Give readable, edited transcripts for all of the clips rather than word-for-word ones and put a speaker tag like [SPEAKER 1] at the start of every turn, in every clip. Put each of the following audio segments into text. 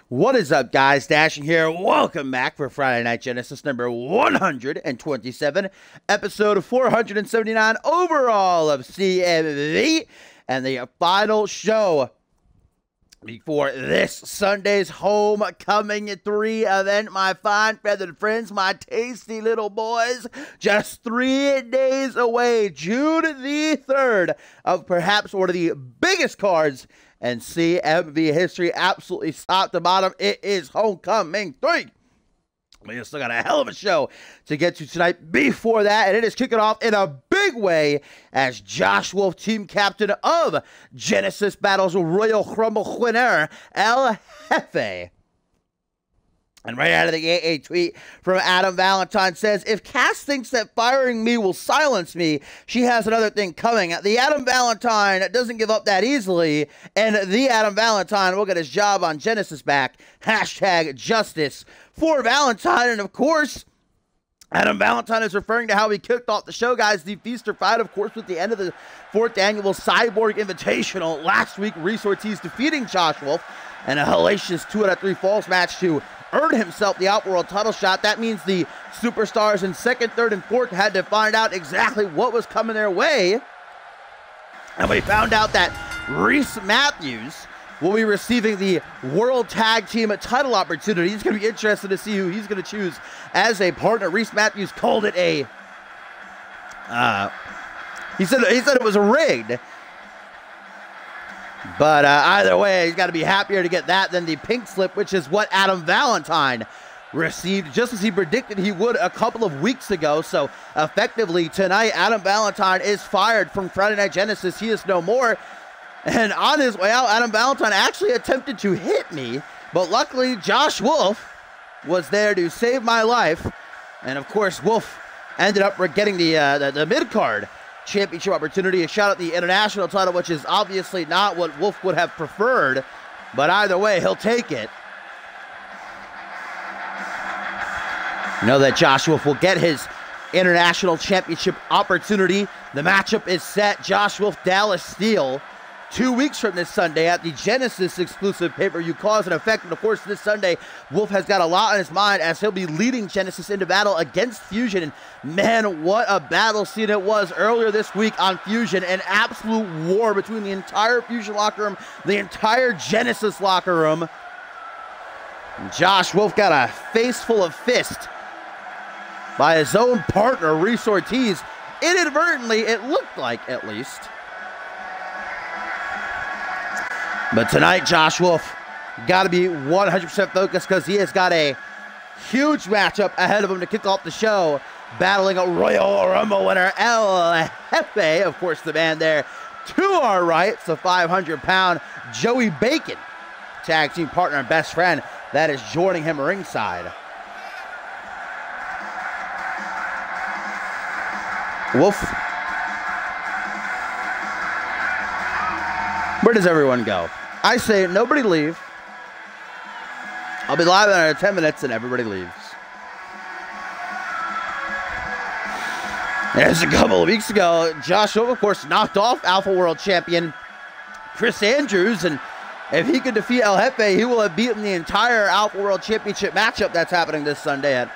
[SPEAKER 1] What is up, guys? Dashing here. Welcome back for Friday Night Genesis number 127, episode 479 overall of CMV, and the final show before this Sunday's Homecoming 3 event, my fine feathered friends, my tasty little boys. Just 3 days away, June the 3rd, of perhaps one of the biggest cards in CMV history. Absolutely top to bottom, it is Homecoming 3. We still got a hell of a show to get to tonight. Before that, and it is kicking off in a big way as Josh Wolf, team captain of Genesis Battles Royal Rumble winner, El Jefe. And right out of the gate, a tweet from Adam Valentine says, if Cass thinks that firing me will silence me, she has another thing coming. The Adam Valentine doesn't give up that easily, and the Adam Valentine will get his job on Genesis back. Hashtag justice for Valentine. And of course, Adam Valentine is referring to how he kicked off the show, guys. The Feaster fight, of course, with the end of the 4th annual Cyborg Invitational. Last week, Reese Ortiz defeating Josh Wolf in a hellacious 2 out of 3 falls match to earn himself the Outworld title shot. That means the superstars in 2nd, 3rd, and 4th had to find out exactly what was coming their way. And we found out that Reese Matthews will be receiving the World Tag Team title opportunity. It's going to be interesting to see who he's going to choose as a partner. Reese Matthews called it a, he said it was rigged. But either way, he's got to be happier to get that than the pink slip, which is what Adam Valentine received, just as he predicted he would a couple of weeks ago. So effectively tonight, Adam Valentine is fired from Friday Night Genesis. He is no more. And on his way out, Adam Valentine actually attempted to hit me, but luckily Josh Wolf was there to save my life. And of course, Wolf ended up getting the mid-card championship opportunity, a shot at the international title, which is obviously not what Wolf would have preferred, but either way, he'll take it. Know that Josh Wolf will get his international championship opportunity. The matchup is set. Josh Wolf, Dallas Steel, 2 weeks from this Sunday at the Genesis exclusive pay-per-view Cause and Effect. And of course, this Sunday, Wolf has got a lot on his mind as he'll be leading Genesis into battle against Fusion. And man, what a battle scene it was earlier this week on Fusion. An absolute war between the entire Fusion locker room, the entire Genesis locker room. And Josh Wolf got a face full of fist by his own partner, Reese Ortiz. Inadvertently, it looked like, at least. But tonight, Josh Wolf got to be 100% focused because he has got a huge matchup ahead of him to kick off the show, battling a Royal Rumble winner, El Jefe. Of course, the man there to our right, it's the 500-pound Joey Bacon, tag team partner and best friend that is joining him ringside. Wolf. Where does everyone go? I say nobody leave. I'll be live in another 10 minutes and everybody leaves. As a couple of weeks ago, Josh Wolf, of course, knocked off Alpha World Champion Chris Andrews, and if he could defeat El Jefe, he will have beaten the entire Alpha World Championship matchup that's happening this Sunday at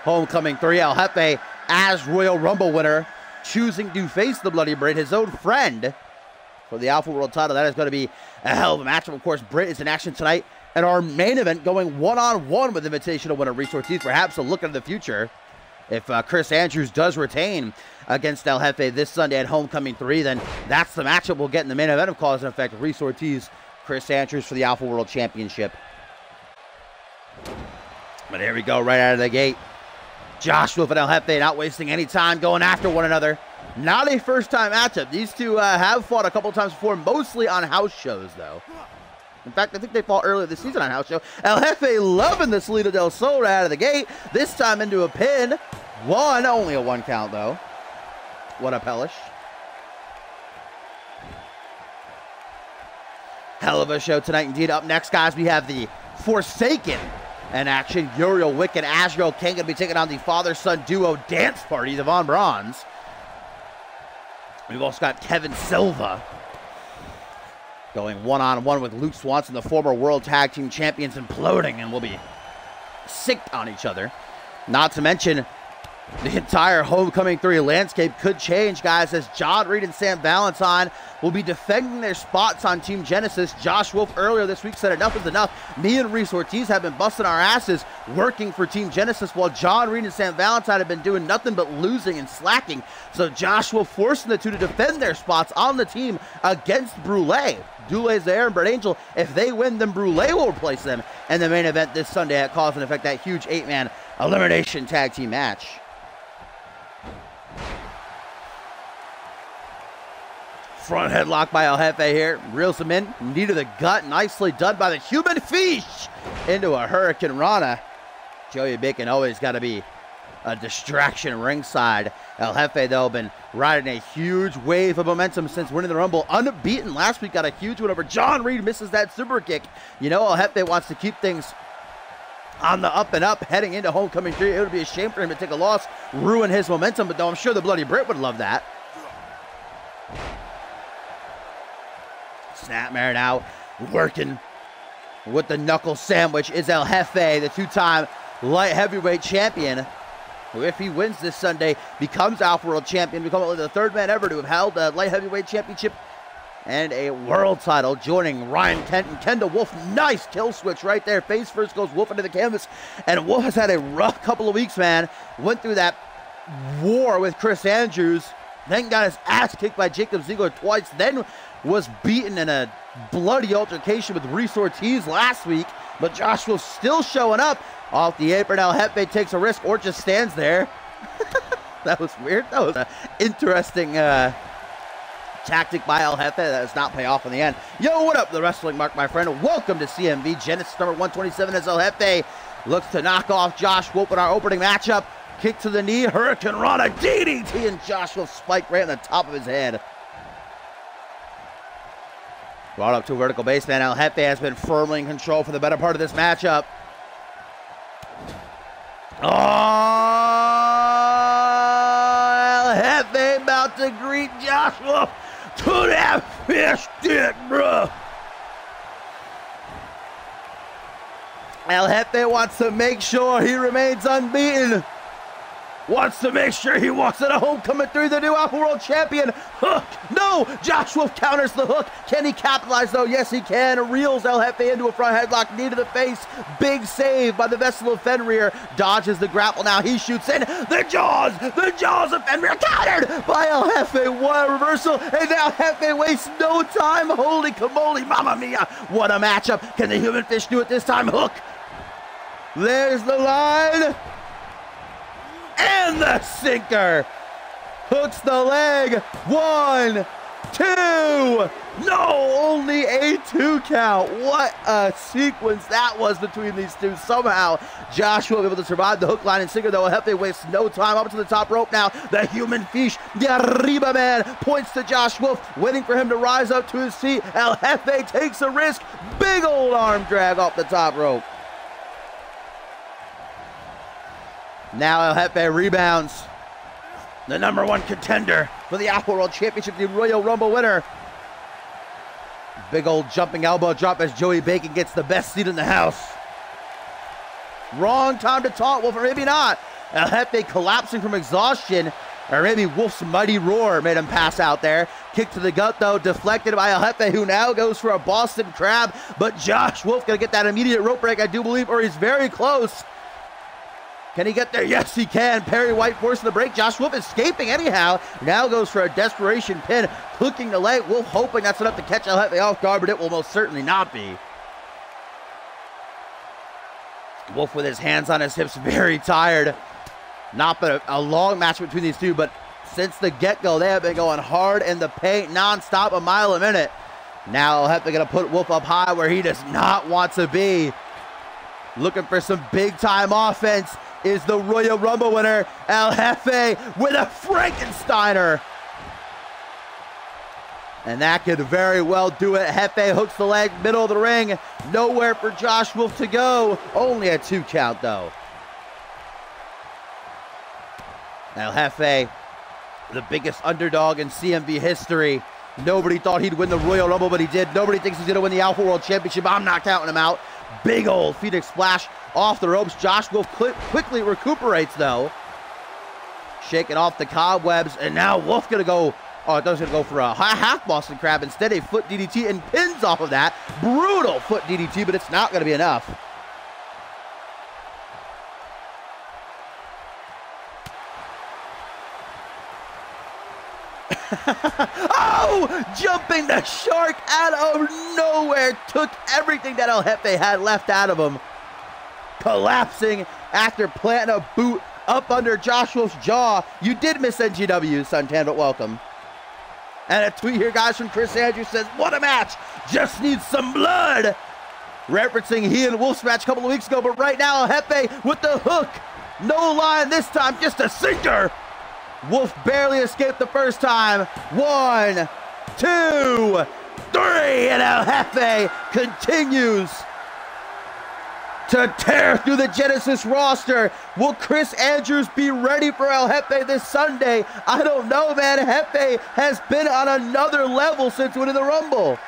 [SPEAKER 1] Homecoming 3. El Jefe, as Royal Rumble winner, choosing to face the Bloody Brain, his own friend, for the Alpha World title. That is going to be a hell of a matchup. Of course, Britt is in action tonight, and our main event going one-on-one with Invitational winner Reese Ortiz. Perhaps a look into the future. If Chris Andrews does retain against El Jefe this Sunday at Homecoming 3, then that's the matchup we'll get in the main event of Cause and Effect. Reese Ortiz, Chris Andrews for the Alpha World Championship. But here we go, right out of the gate. Josh Wolf and El Jefe not wasting any time going after one another. Not a first-time matchup. These two have fought a couple times before, mostly on house shows, though. In fact, I think they fought earlier this season on house show. El Jefe loving the Salida del Sol right out of the gate. This time into a pin. Only a 1 count, though. What a pellish. Hell of a show tonight, indeed. Up next, guys, we have the Forsaken in action. Uriel Wick and Asriel King going to be taking on the father-son duo dance party, the Von Brauns. We've also got Kevin Silva Going one-on-one with Luke Swanson, the former World Tag Team Champions, imploding and will be synced on each other. Not to mention, the entire Homecoming 3 landscape could change, guys, as John Reed and Sam Valentine will be defending their spots on Team Genesis. Josh Wolf earlier this week said enough is enough. Me and Reese Ortiz have been busting our asses working for Team Genesis, while John Reed and Sam Valentine have been doing nothing but losing and slacking. So Josh Wolf forcing the two to defend their spots on the team against Brule. Dule's there and Brett Angel. If they win, then Brule will replace them in the main event this Sunday at Cause and Effect, that huge 8-man elimination tag team match. Front headlock by El Jefe here. Reels him in. Knee to the gut. Nicely done by the human fish. Into a Hurricane Rana. Joey Bacon always got to be a distraction ringside. El Jefe, though, been riding a huge wave of momentum since winning the Rumble. Unbeaten last week. Got a huge win over John Reed. Misses that super kick. You know, El Jefe wants to keep things on the up and up heading into Homecoming 3. It would be a shame for him to take a loss, ruin his momentum, but though I'm sure the Bloody Brit would love that. Snapmare now working with the knuckle sandwich is El Jefe, the two-time light heavyweight champion, who, if he wins this Sunday, becomes Alpha World Champion, becoming only the third man ever to have held a light heavyweight championship and a world title, joining Ryan Kent and Kendall Wolf. Nice kill switch right there. Face first goes Wolf into the canvas, and Wolf has had a rough couple of weeks, man. Went through that war with Chris Andrews, then got his ass kicked by Jacob Ziegler twice, then was beaten in a bloody altercation with Reese Ortiz last week, but Josh Wolf still showing up. Off the apron, El Jefe takes a risk or just stands there. That was weird. That was an interesting tactic by El Jefe that does not pay off in the end. Yo, what up, the Wrestling Mark, my friend? Welcome to CMV Genesis number 127 as El Jefe looks to knock off Josh Wolf in our opening matchup. Kick to the knee, Hurricane Rana, DDT, and Josh Wolf spike right on the top of his head. Brought up to a vertical baseman. El Jefe has been firmly in control for the better part of this matchup. Oh, El Jefe about to greet Josh Wolf to that fish stick, bro. El Jefe wants to make sure he remains unbeaten. Wants to make sure he walks into Homecoming 3, the new Alpha World Champion. Hook. No! Josh Wolf counters the hook. Can he capitalize, though? Yes, he can. Reels El Jefe into a front headlock. Knee to the face. Big save by the Vessel of Fenrir. Dodges the grapple now. He shoots in. The jaws of Fenrir countered by El Jefe. What a reversal. And now Jefe wastes no time. Holy camoli, mamma mia. What a matchup. Can the human fish do it this time? Hook. There's the line. And the sinker. Hooks the leg. 1, 2. No, only a 2 count. What a sequence that was between these two. Somehow, Josh will be able to survive the hook, line, and sinker, though El Jefe wastes no time. Up to the top rope now. The human fish, the Arriba man, points to Josh Wolf, waiting for him to rise up to his feet. El Jefe takes a risk. Big old arm drag off the top rope. Now El Jefe rebounds. The #1 contender for the Alpha World Championship, the Royal Rumble winner. Big old jumping elbow drop as Joey Bacon gets the best seat in the house. Wrong time to taunt Wolf, or maybe not. El Jefe collapsing from exhaustion, or maybe Wolf's mighty roar made him pass out there. Kick to the gut, though, deflected by El Jefe, who now goes for a Boston Crab. But Josh Wolf gonna get that immediate rope break, I do believe, or he's very close. Can he get there? Yes, he can. Perry White forcing the break. Josh Wolf escaping anyhow. Now goes for a desperation pin, hooking the leg. Wolf hoping that's enough to catch El Jefe off guard, but it will most certainly not be. Wolf with his hands on his hips, very tired. Not been a long match between these two, but since the get-go, they have been going hard in the paint, non-stop, a mile a minute. Now El Jefe going to put Wolf up high where he does not want to be. Looking for some big-time offense is the Royal Rumble winner, El Jefe, with a Frankensteiner. And that could very well do it. Jefe hooks the leg, middle of the ring. Nowhere for Josh Wolf to go. Only a 2 count, though. El Jefe, the biggest underdog in CMV history. Nobody thought he'd win the Royal Rumble, but he did. Nobody thinks he's going to win the Alpha World Championship. I'm not counting him out. Big old Phoenix Splash off the ropes. Josh Wolf quickly recuperates, though. Shaking off the cobwebs, and now Wolf going to go, oh, I thought he was going to go for a half Boston Crab. Instead, a foot DDT and pins off of that. Brutal foot DDT, but it's not going to be enough. Oh! Jumping the shark out of nowhere. Took everything that El Jefe had left out of him. Collapsing after planting a boot up under Josh Wolf's jaw. You did miss NGW, Suntan, but welcome. And a tweet here, guys, from Chris Andrews says, what a match. Just needs some blood. Referencing he and Wolf's match a couple of weeks ago, but right now El Jefe with the hook. No line this time, just a sinker. Wolf barely escaped the first time. 1, 2, 3, and El Jefe continues to tear through the Genesis roster. Will Chris Andrews be ready for El Jefe this Sunday? I don't know, man. Jefe has been on another level since winning the Rumble.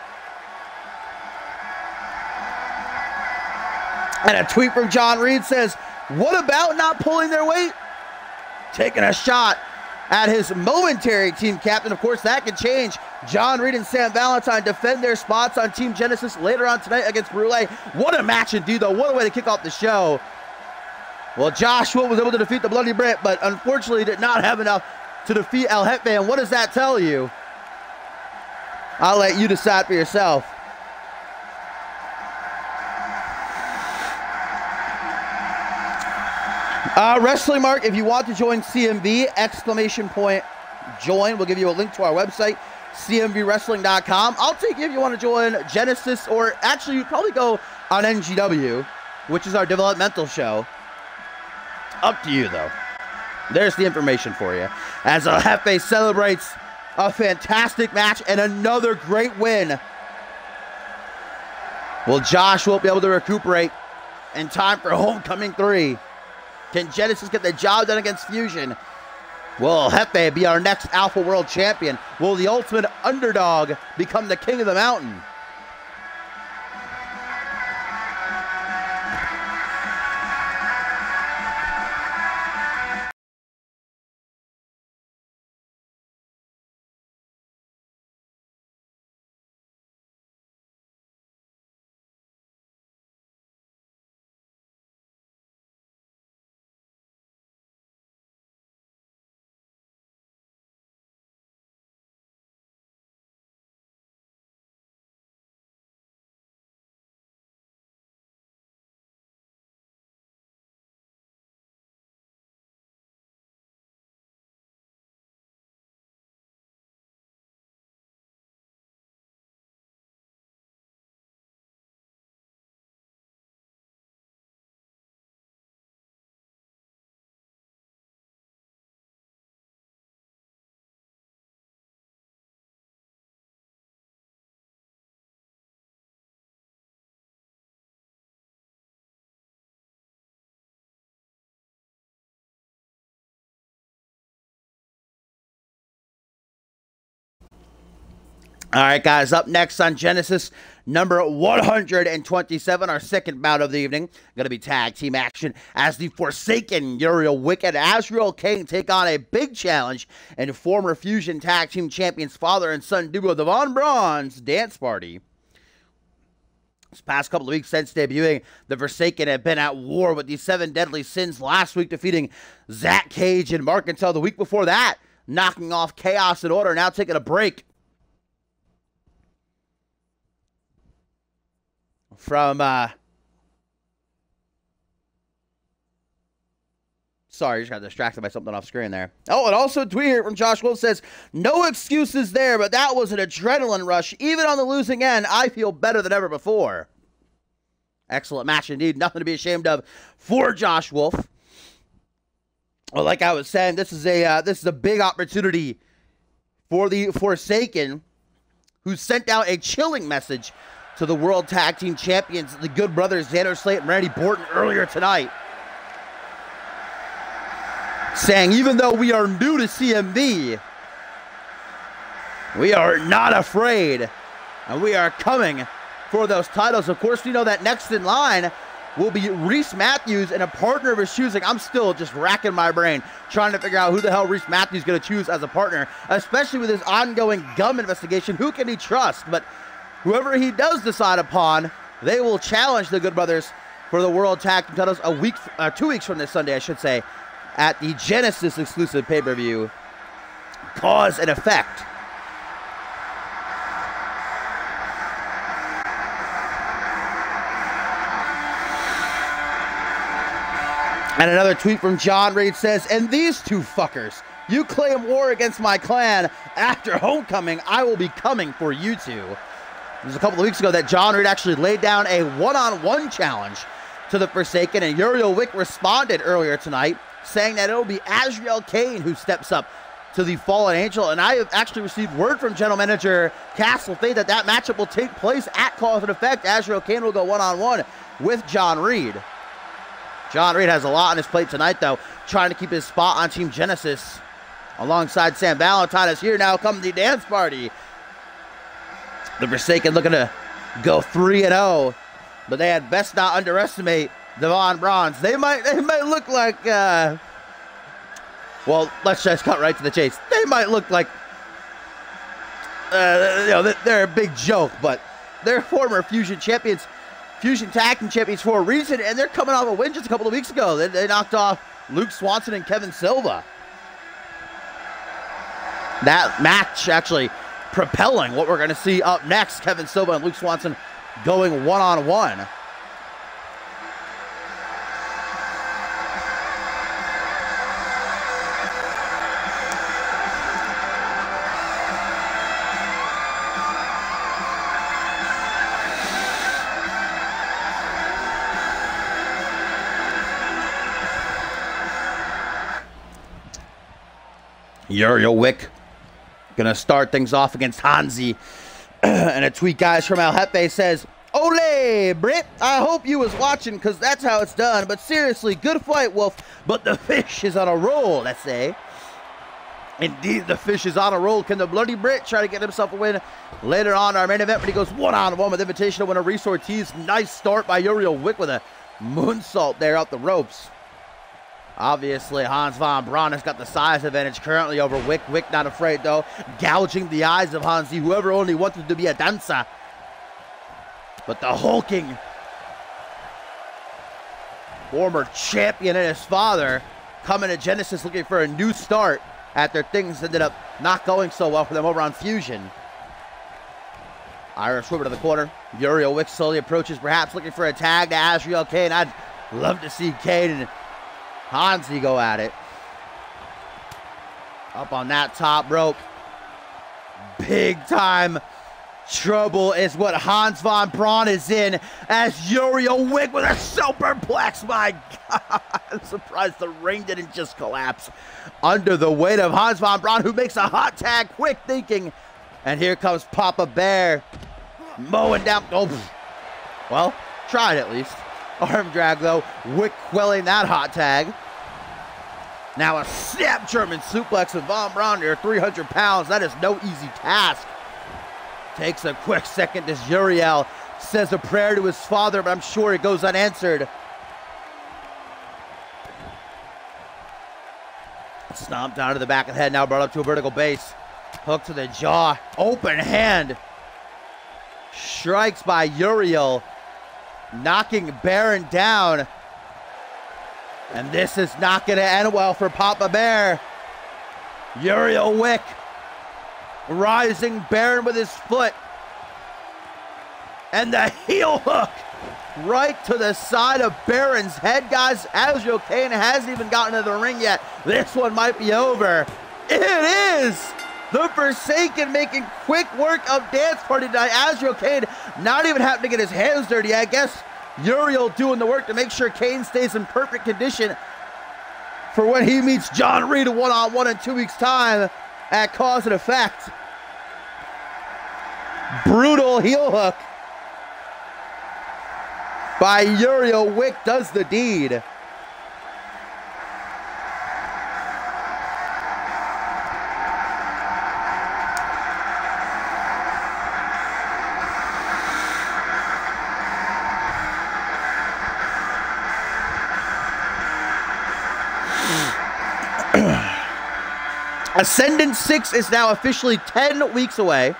[SPEAKER 1] And a tweet from John Reed says, what about not pulling their weight? Taking a shot at his momentary team captain. Of course, that could change. John Reed and Sam Valentine defend their spots on Team Genesis later on tonight against Brule. What a match indeed, though. What a way to kick off the show. Well, Joshua was able to defeat the Bloody Brent, but unfortunately did not have enough to defeat El Jefe. And what does that tell you? I'll let you decide for yourself. Wrestling Mark, if you want to join CMV, !join. We'll give you a link to our website, cmvwrestling.com. I'll take you if you want to join Genesis, or actually you'd probably go on NGW, which is our developmental show. Up to you, though. There's the information for you. As El Jefe celebrates a fantastic match and another great win. Well, Josh won't be able to recuperate in time for Homecoming 3. Can Genesis get the job done against Fusion? Will Jefe be our next Alpha World Champion? Will the ultimate underdog become the king of the mountain? All right, guys, up next on Genesis, number 127, our second bout of the evening. Going to be tag team action as the Forsaken Uriel Wicked Azrael King take on a big challenge and former Fusion Tag Team Champions father and son duo, the Von Braun's Dance Party. This past couple of weeks since debuting, the Forsaken have been at war with the Seven Deadly Sins, last week defeating Zach Cage and Mark Until. The week before that, knocking off Chaos and Order, now taking a break from, sorry, just got distracted by something off screen there. Oh, and also a tweet here from Josh Wolf says, no excuses there, but that was an adrenaline rush. Even on the losing end, I feel better than ever before. Excellent match indeed. Nothing to be ashamed of for Josh Wolf. Well, like I was saying, this is a big opportunity for the Forsaken, who sent out a chilling message to the World Tag Team Champions, the Good Brothers, Xander Slate and Randy Borton, earlier tonight, saying, even though we are new to CMV, We are not afraid, and we are coming for those titles. Of course, we know that next in line will be Reese Matthews and a partner of his choosing. I'm still just racking my brain trying to figure out who the hell Reese Matthews is going to choose as a partner, especially with his ongoing gum investigation. Who can he trust? But whoever he does decide upon, they will challenge the Good Brothers for the World Tag Team titles 2 weeks from this Sunday, I should say, at the Genesis exclusive pay-per-view, Cause and Effect. And another tweet from John Reed says, and these two fuckers, you claim war against my clan. After homecoming, I will be coming for you two. It was a couple of weeks ago that John Reed actually laid down a one-on-one challenge to the Forsaken, and Uriel Wick responded earlier tonight, saying that it will be Azrael Kane who steps up to the Fallen Angel. And I have actually received word from General Manager Castle Fate that that matchup will take place at Cause and Effect. Azrael Kane will go one-on-one with John Reed. John Reed has a lot on his plate tonight, though, trying to keep his spot on Team Genesis alongside Sam Valentine. Is here now come the dance party. The Forsaken looking to go 3-0, but they had best not underestimate Devon Bronze. They might look like, well, let's just cut right to the chase. They might look like, they're a big joke, but they're former Fusion champions. Fusion Tag Team Champions for a reason, and they're coming off a win just a couple of weeks ago. They knocked off Luke Swanson and Kevin Silva. That match actually propelling what we're going to see up next. Kevin Silva and Luke Swanson going one-on-one. Uriel Wick gonna start things off against Hansi. And a tweet, guys, from El Jefe says, "Ole, Britt, I hope you was watching, because that's how it's done. But seriously, good fight, Wolf. But the fish is on a roll, let's say." Indeed, the fish is on a roll. Can the Bloody Brit try to get himself a win later on our main event when he goes one-on-one with Invitational winner Reese Ortiz? Nice start by Uriel Wick with a moonsault there out the ropes. Obviously, Hans von Braun has got the size advantage currently over Wick. Wick not afraid, though, gouging the eyes of Hansi, whoever only wanted to be a dancer. But the hulking former champion and his father coming to Genesis looking for a new start after things ended up not going so well for them over on Fusion. Irish Whipper to the corner. Uriel Wick slowly approaches, perhaps looking for a tag to Azrael Kane. I'd love to see Kane and Hansi go at it. Up on that top rope. Big time trouble is what Hans von Braun is in, as Uriel Wick with a superplex. My God, I'm surprised the ring didn't just collapse under the weight of Hans von Braun, who makes a hot tag, quick thinking. And here comes Papa Bear mowing down. Oh, well, tried at least. Arm drag, though. Wick quelling that hot tag. Now a snap German suplex of Von Braun near 300 pounds. That is no easy task. Takes a quick second as Uriel says a prayer to his father, but I'm sure it goes unanswered. Stomped down to the back of the head, now brought up to a vertical base. Hook to the jaw. Open hand. Strikes by Uriel, knocking Baron down. And this is not going to end well for Papa Bear. Uriel Wick rising Baron with his foot. And the heel hook right to the side of Baron's head, guys. Azrael Kane hasn't even gotten to the ring yet. This one might be over. It is! The Forsaken making quick work of Dance Party tonight. Azrael Kane not even having to get his hands dirty. I guess Uriel doing the work to make sure Kane stays in perfect condition for when he meets John Reed one-on-one in 2 weeks' time at Cause and Effect. Brutal heel hook by Uriel Wick does the deed. Ascendant 6 is now officially 10 weeks away.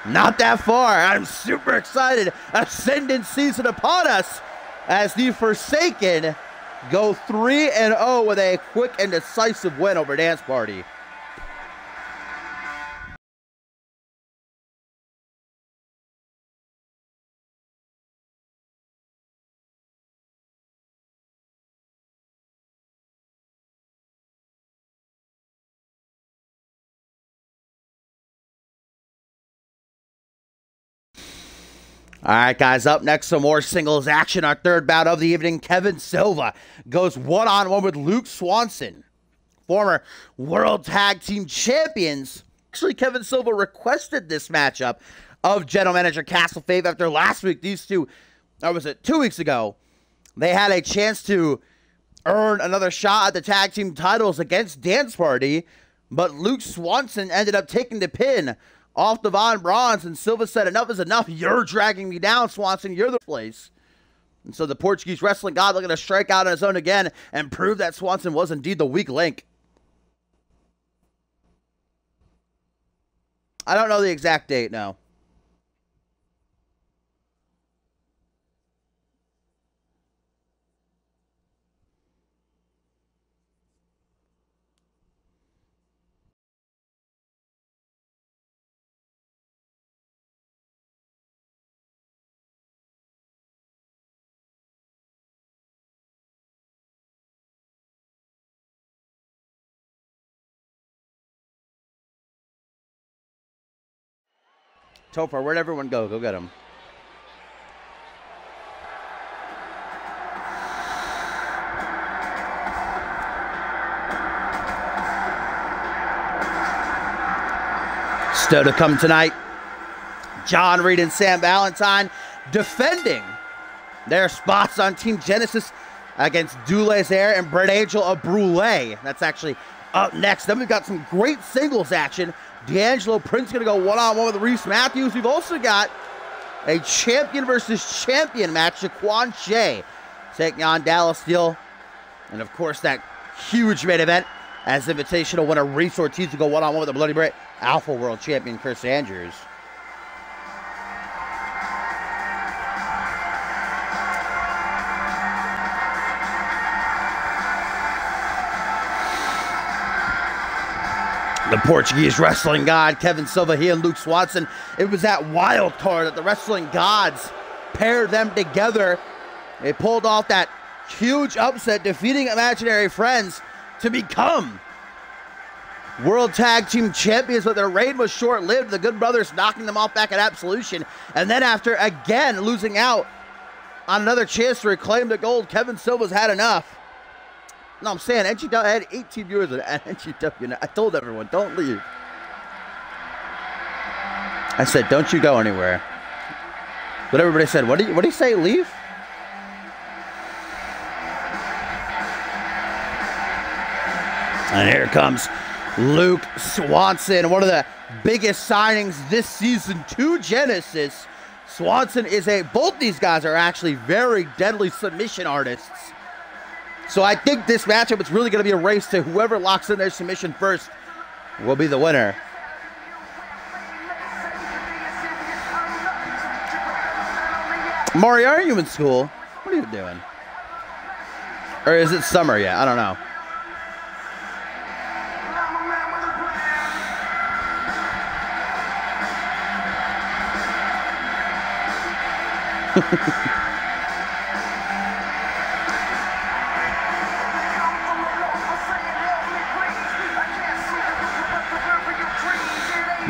[SPEAKER 1] Not that far. I'm super excited. Ascendant season upon us as the Forsaken go 3-0 with a quick and decisive win over Dance Party. All right, guys, up next, some more singles action. Our third bout of the evening, Kevin Silva goes one-on-one with Luke Swanson, former World Tag Team Champions. Actually, Kevin Silva requested this matchup of General Manager Castle Fave after last week. These two, or was it 2 weeks ago, they had a chance to earn another shot at the tag team titles against Dance Party, but Luke Swanson ended up taking the pin off the Von Bronze, and Silva said, enough is enough. You're dragging me down, Swanson. You're the place. And so the Portuguese wrestling god looking to strike out on his own again and prove that Swanson was indeed the weak link. I don't know the exact date, no. Topher, where'd everyone go? Go get him. Still to come tonight, John Reed and Sam Valentine defending their spots on Team Genesis against Dulles Air and Brett Angel of Brule. That's actually up next. Then we've got some great singles action. D'Angelo Prince going to go one-on-one with Reese Matthews. We've also got a champion versus champion match. Shaquan Shea taking on Dallas Steele. And, of course, that huge main event as Invitational winner Reese Ortiz to go one-on-one with the Bloody Brit Alpha World Champion Chris Andrews. The Portuguese wrestling god, Kevin Silva, he and Luke Swanson. It was that wild card that the wrestling gods paired them together. They pulled off that huge upset, defeating imaginary friends to become World Tag Team Champions, but their reign was short-lived. The Good Brothers knocking them off back at Absolution. And then after, again, losing out on another chance to reclaim the gold, Kevin Silva's had enough. No, I'm saying NGW had 18 viewers at NGW. I told everyone, don't leave. I said, don't you go anywhere. But everybody said, what do you say, leave? And here comes Luke Swanson, one of the biggest signings this season to Genesis. Swanson is both these guys are actually very deadly submission artists. So I think this matchup is really going to be a race to whoever locks in their submission first will be the winner. Mario, are you in school? What are you doing? Or is it summer yet? I don't know.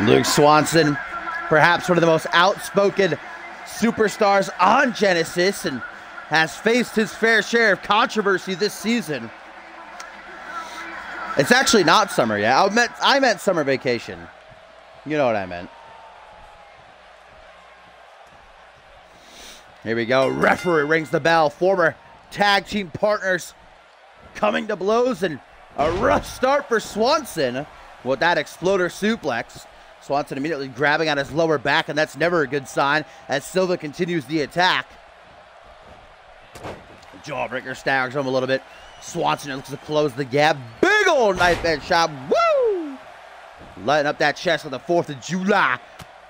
[SPEAKER 1] Luke Swanson, perhaps one of the most outspoken superstars on Genesis, and has faced his fair share of controversy this season. It's actually not summer yet. I meant summer vacation. You know what I meant. Here we go. Referee rings the bell. Former tag team partners coming to blows, and a rough start for Swanson with that exploder suplex. Swanson immediately grabbing on his lower back, and that's never a good sign as Silva continues the attack. Jawbreaker staggers him a little bit. Swanson looks to close the gap. Big old knife edge shot. Woo! Lighting up that chest on the 4th of July.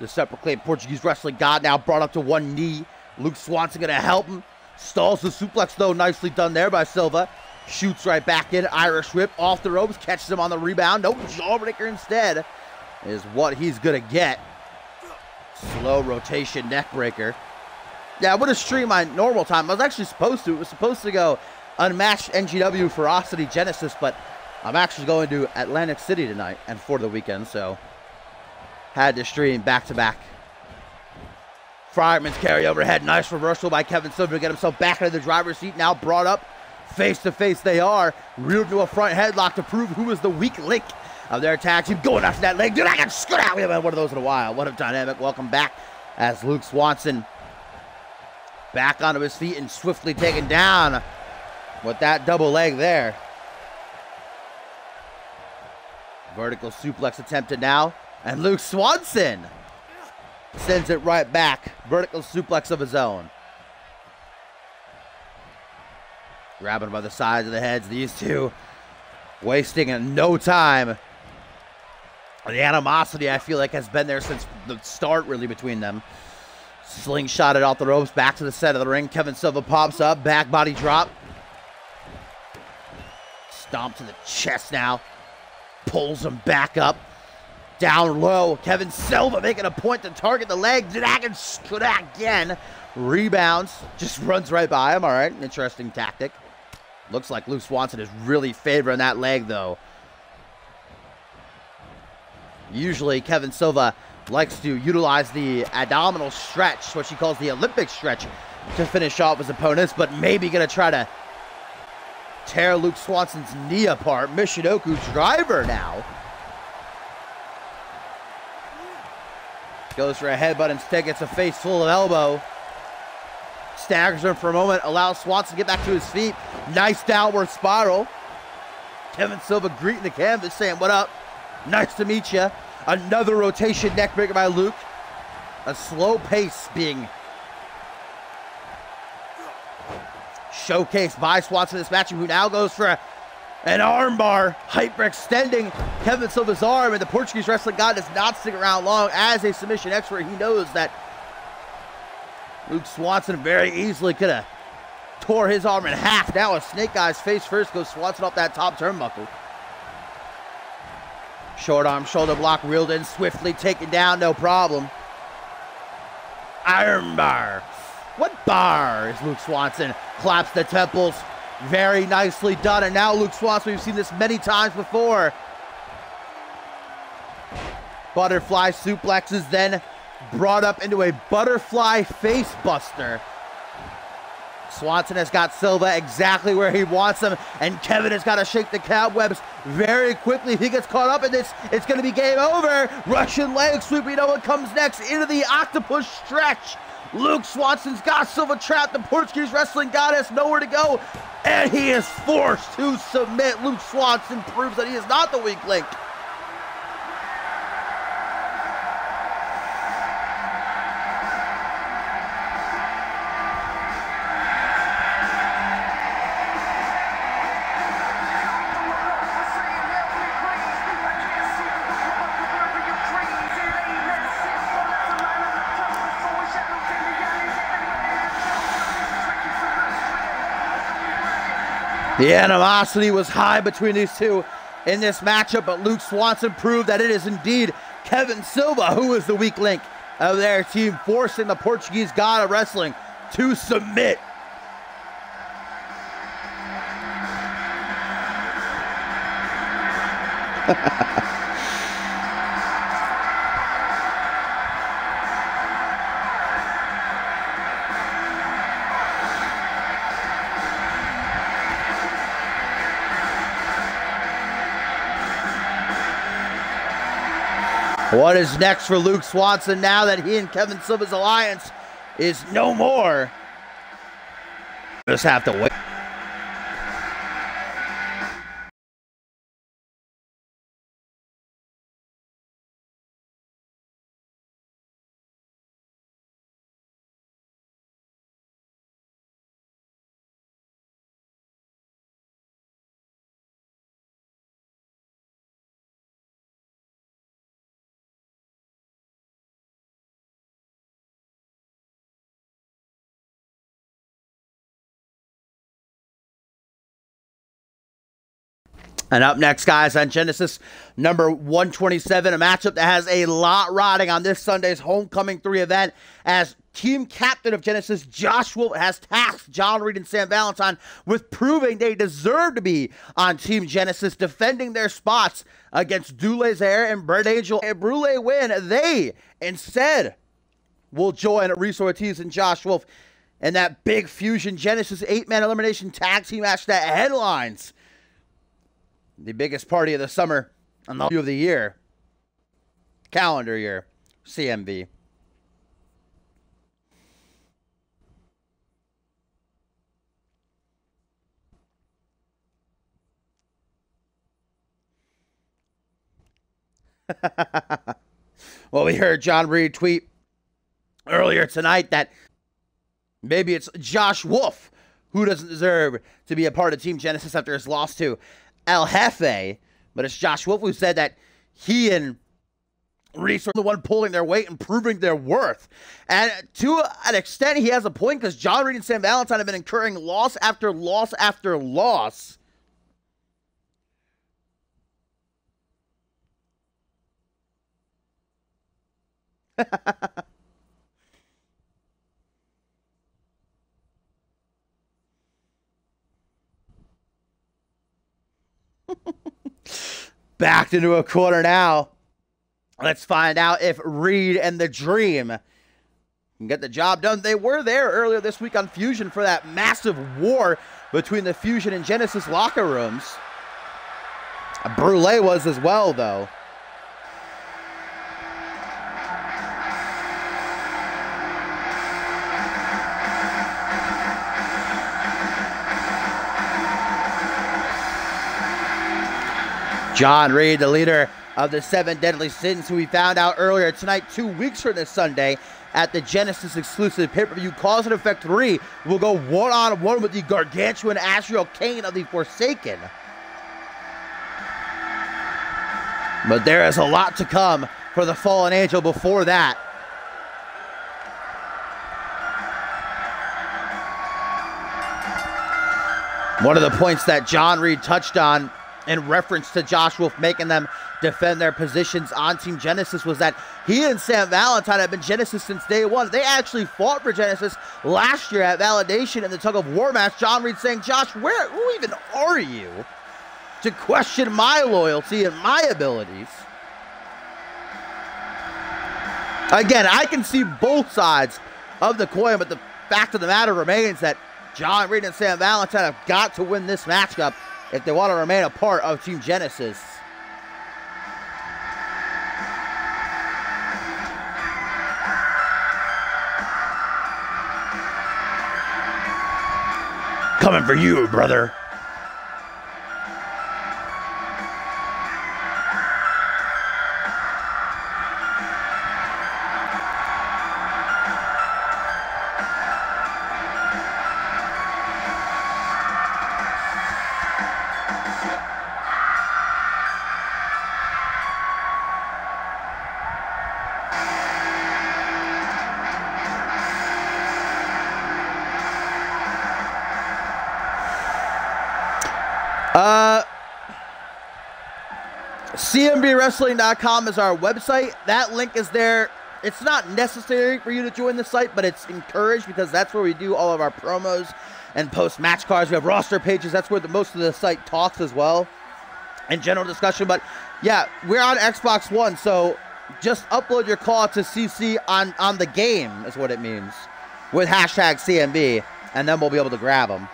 [SPEAKER 1] The self-proclaimed Portuguese wrestling god now brought up to one knee. Luke Swanson gonna help him. Stalls the suplex though, nicely done there by Silva. Shoots right back in, Irish whip off the ropes, catches him on the rebound. No, jawbreaker instead is what he's gonna get. Slow rotation neck breaker. Yeah, I would have streamed my normal time. I was actually supposed to. It was supposed to go Unmatched NGW Ferocity Genesis, but I'm actually going to Atlantic City tonight and for the weekend, so had to stream back-to-back. Friarman's carry overhead. Nice reversal by Kevin Silva to get himself back into the driver's seat. Now brought up face-to-face they are. Reeled to a front headlock to prove who is the weak link of their tag team. Going after that leg. Dude, I can scoot out. We haven't had one of those in a while. What a dynamic welcome back as Luke Swanson back onto his feet and swiftly taken down with that double leg there. Vertical suplex attempted now. And Luke Swanson sends it right back. Vertical suplex of his own. Grabbing by the sides of the heads, these two wasting no time. The animosity, I feel like, has been there since the start, really, between them. Slingshotted off the ropes, back to the center of the ring. Kevin Silva pops up, back body drop. Stomp to the chest now. Pulls him back up. Down low. Kevin Silva making a point to target the leg. Again. Rebounds. Just runs right by him. All right. Interesting tactic. Looks like Luke Swanson is really favoring that leg, though. Usually, Kevin Silva likes to utilize the abdominal stretch, what she calls the Olympic stretch, to finish off his opponents, but maybe going to try to tear Luke Swanson's knee apart. Michinoku driver now. Goes for a headbutt, instead gets a face full of elbow. Staggers him for a moment, allows Swanson to get back to his feet. Nice downward spiral. Kevin Silva greeting the canvas, saying, "What up? Nice to meet you." Another rotation neckbreaker by Luke. A slow pace being showcased by Swanson in this match, who now goes for an armbar, hyperextending Kevin Silva's arm, and the Portuguese wrestling god does not stick around long. As a submission expert, he knows that Luke Swanson very easily could have tore his arm in half. Now a snake eyes face first, goes Swanson off that top turnbuckle. Short arm shoulder block, reeled in, swiftly taken down, no problem. Iron bar. What bar is Luke Swanson? Claps the temples. Very nicely done. And now Luke Swanson, we've seen this many times before. Butterfly suplexes, then brought up into a butterfly face buster. Swanson has got Silva exactly where he wants him, and Kevin has got to shake the cobwebs very quickly. If he gets caught up in this, it's going to be game over. Russian leg sweep. We know what comes next. Into the octopus stretch. Luke Swanson's got Silva trapped. The Portuguese wrestling god has nowhere to go, and he is forced to submit. Luke Swanson proves that he is not the weak link. The animosity was high between these two in this matchup, but Luke Swanson proved that it is indeed Kevin Silva who is the weak link of their team, forcing the Portuguese god of wrestling to submit. What is next for Luke Swanson now that he and Kevin Silva's alliance is no more? Just have to wait. And up next, guys, on Genesis number 127, a matchup that has a lot riding on this Sunday's Homecoming 3 event, as team captain of Genesis, Josh Wolf, has tasked John Reed and Sam Valentine with proving they deserve to be on Team Genesis, defending their spots against Dule Zaire and Brett Angel. If Brule win, they instead will join Reese Ortiz and Josh Wolf in that big Fusion Genesis 8-man elimination tag team match that headlines the biggest party of the summer and the of the year, calendar year, CMV. Well, we heard John Reed tweet earlier tonight that maybe it's Josh Wolf who doesn't deserve to be a part of Team Genesis after his loss to El Jefe, but it's Josh Wolf who said that he and Reese are the one pulling their weight and proving their worth. And to an extent, he has a point, because John Reed and Sam Valentine have been incurring loss after loss after loss. Backed into a corner now. Let's find out if Reed and the Dream can get the job done. They were there earlier this week on Fusion for that massive war between the Fusion and Genesis locker rooms. Brule was as well, though. John Reed, the leader of the 7 Deadly Sins, who we found out earlier tonight, 2 weeks from this Sunday, at the Genesis exclusive pay-per-view Cause and Effect 3, will go one-on-one with the gargantuan Astral Kane of the Forsaken. But there is a lot to come for the Fallen Angel before that. One of the points that John Reed touched on in reference to Josh Wolf making them defend their positions on Team Genesis was that he and Sam Valentine have been Genesis since day one. They actually fought for Genesis last year at Validation in the tug of war match. John Reed saying, Josh, who even are you to question my loyalty and my abilities? Again, I can see both sides of the coin, but the fact of the matter remains that John Reed and Sam Valentine have got to win this matchup if they want to remain a part of Team Genesis. Coming for you, brother. CMVWrestling.com is our website. That link is there. It's not necessary for you to join the site, but it's encouraged, because that's where we do all of our promos and post match cards. We have roster pages. That's where most of the site talks as well, and general discussion. But yeah, we're on Xbox One, so just upload your call to CC on the game is what it means, with hashtag CMV, and then we'll be able to grab them.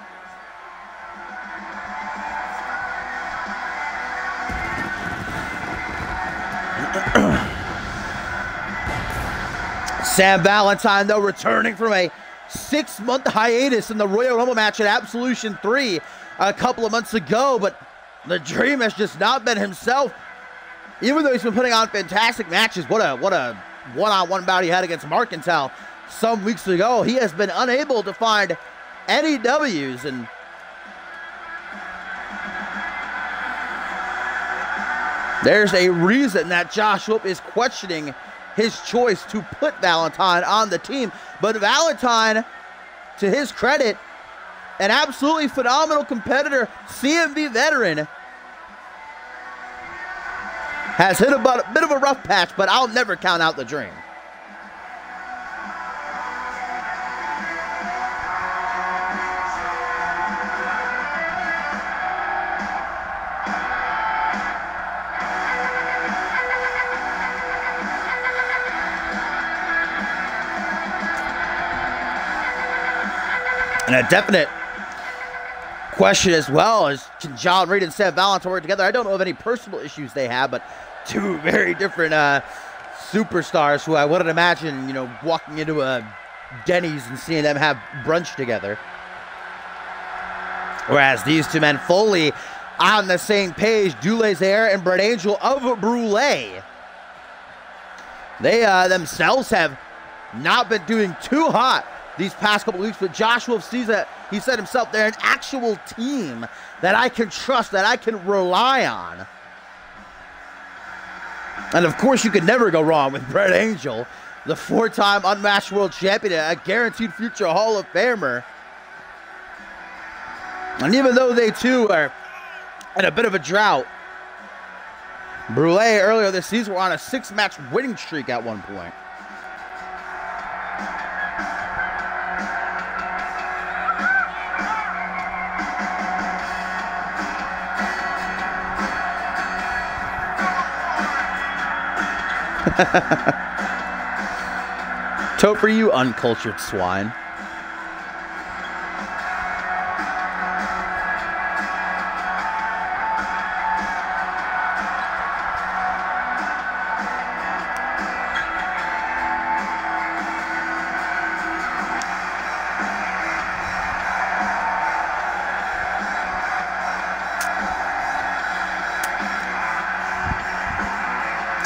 [SPEAKER 1] Sam Valentine, though, returning from a 6-month hiatus in the Royal Rumble match at Absolution 3 a couple of months ago, but the Dream has just not been himself. Even though he's been putting on fantastic matches, what a one-on-one bout he had against Markentel some weeks ago, he has been unable to find any W's, and there's a reason that Josh Wolf is questioning his choice to put Valentine on the team. But Valentine, to his credit, an absolutely phenomenal competitor, CMV veteran, has hit a bit of a rough patch, but I'll never count out the dream. And a definite question as well is, can John Reed and Sam Valentine work together? I don't know of any personal issues they have, but two very different superstars who I wouldn't imagine, you know, walking into a Denny's and seeing them have brunch together. Whereas these two men fully on the same page, Dulazaire and Brett Angel of Brule. They themselves have not been doing too hot these past couple weeks, but Josh Wolf sees that, he said himself, they're an actual team that I can trust, that I can rely on. And of course, you could never go wrong with Brett Angel, the four-time unmatched world champion, a guaranteed future Hall of Famer. And even though they too are in a bit of a drought, Brule earlier this season were on a 6-match winning streak at one point. Topher, you uncultured swine.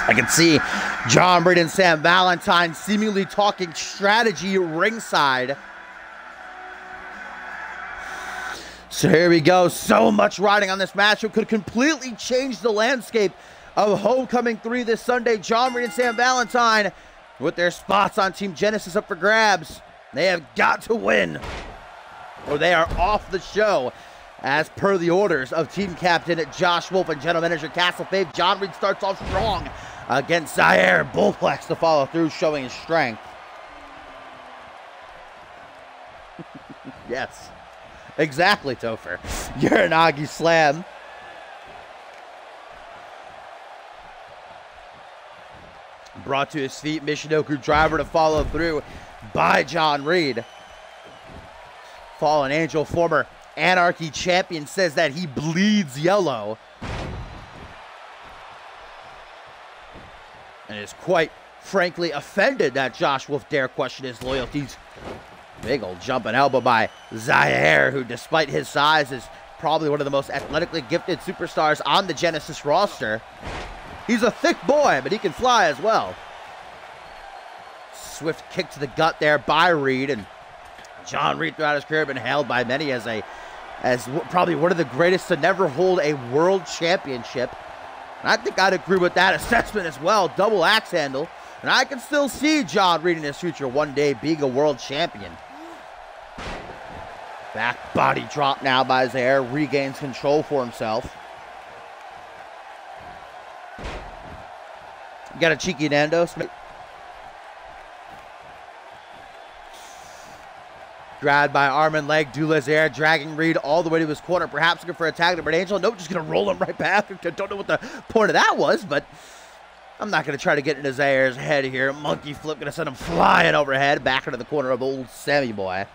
[SPEAKER 1] I can see John Reed and Sam Valentine seemingly talking strategy ringside. So here we go. So much riding on this matchup. Could completely change the landscape of Homecoming 3 this Sunday. John Reed and Sam Valentine with their spots on Team Genesis up for grabs. They have got to win or they are off the show. As per the orders of team captain Josh Wolf and general manager Castle Fabe, John Reed starts off strong against Zaire. Bullplex to follow through, showing his strength. Yes, exactly, Topher. Uranagi slam. Brought to his feet, Michinoku driver to follow through by John Reed. Fallen Angel, former Anarchy champion, says that he bleeds yellow and is quite frankly offended that Josh Wolf dare question his loyalties. Big old jumping elbow by Zaire, who despite his size is probably one of the most athletically gifted superstars on the Genesis roster. He's a thick boy, but he can fly as well. Swift kick to the gut there by Reed, and John Reed throughout his career been hailed by many as probably one of the greatest to never hold a world championship. And I think I'd agree with that assessment as well. Double axe handle. And I can still see John Reed in his future one day being a world champion. Back body drop now by Zaire. Regains control for himself. Got a cheeky Nando. Grabbed by arm and leg, Dulazaire dragging Reed all the way to his corner, perhaps looking for a tag to Brett Angel. Nope, just going to roll him right back. Don't know what the point of that was, but I'm not going to try to get into Zaire's head here. Monkey flip, going to send him flying overhead, back into the corner of old Sammy boy.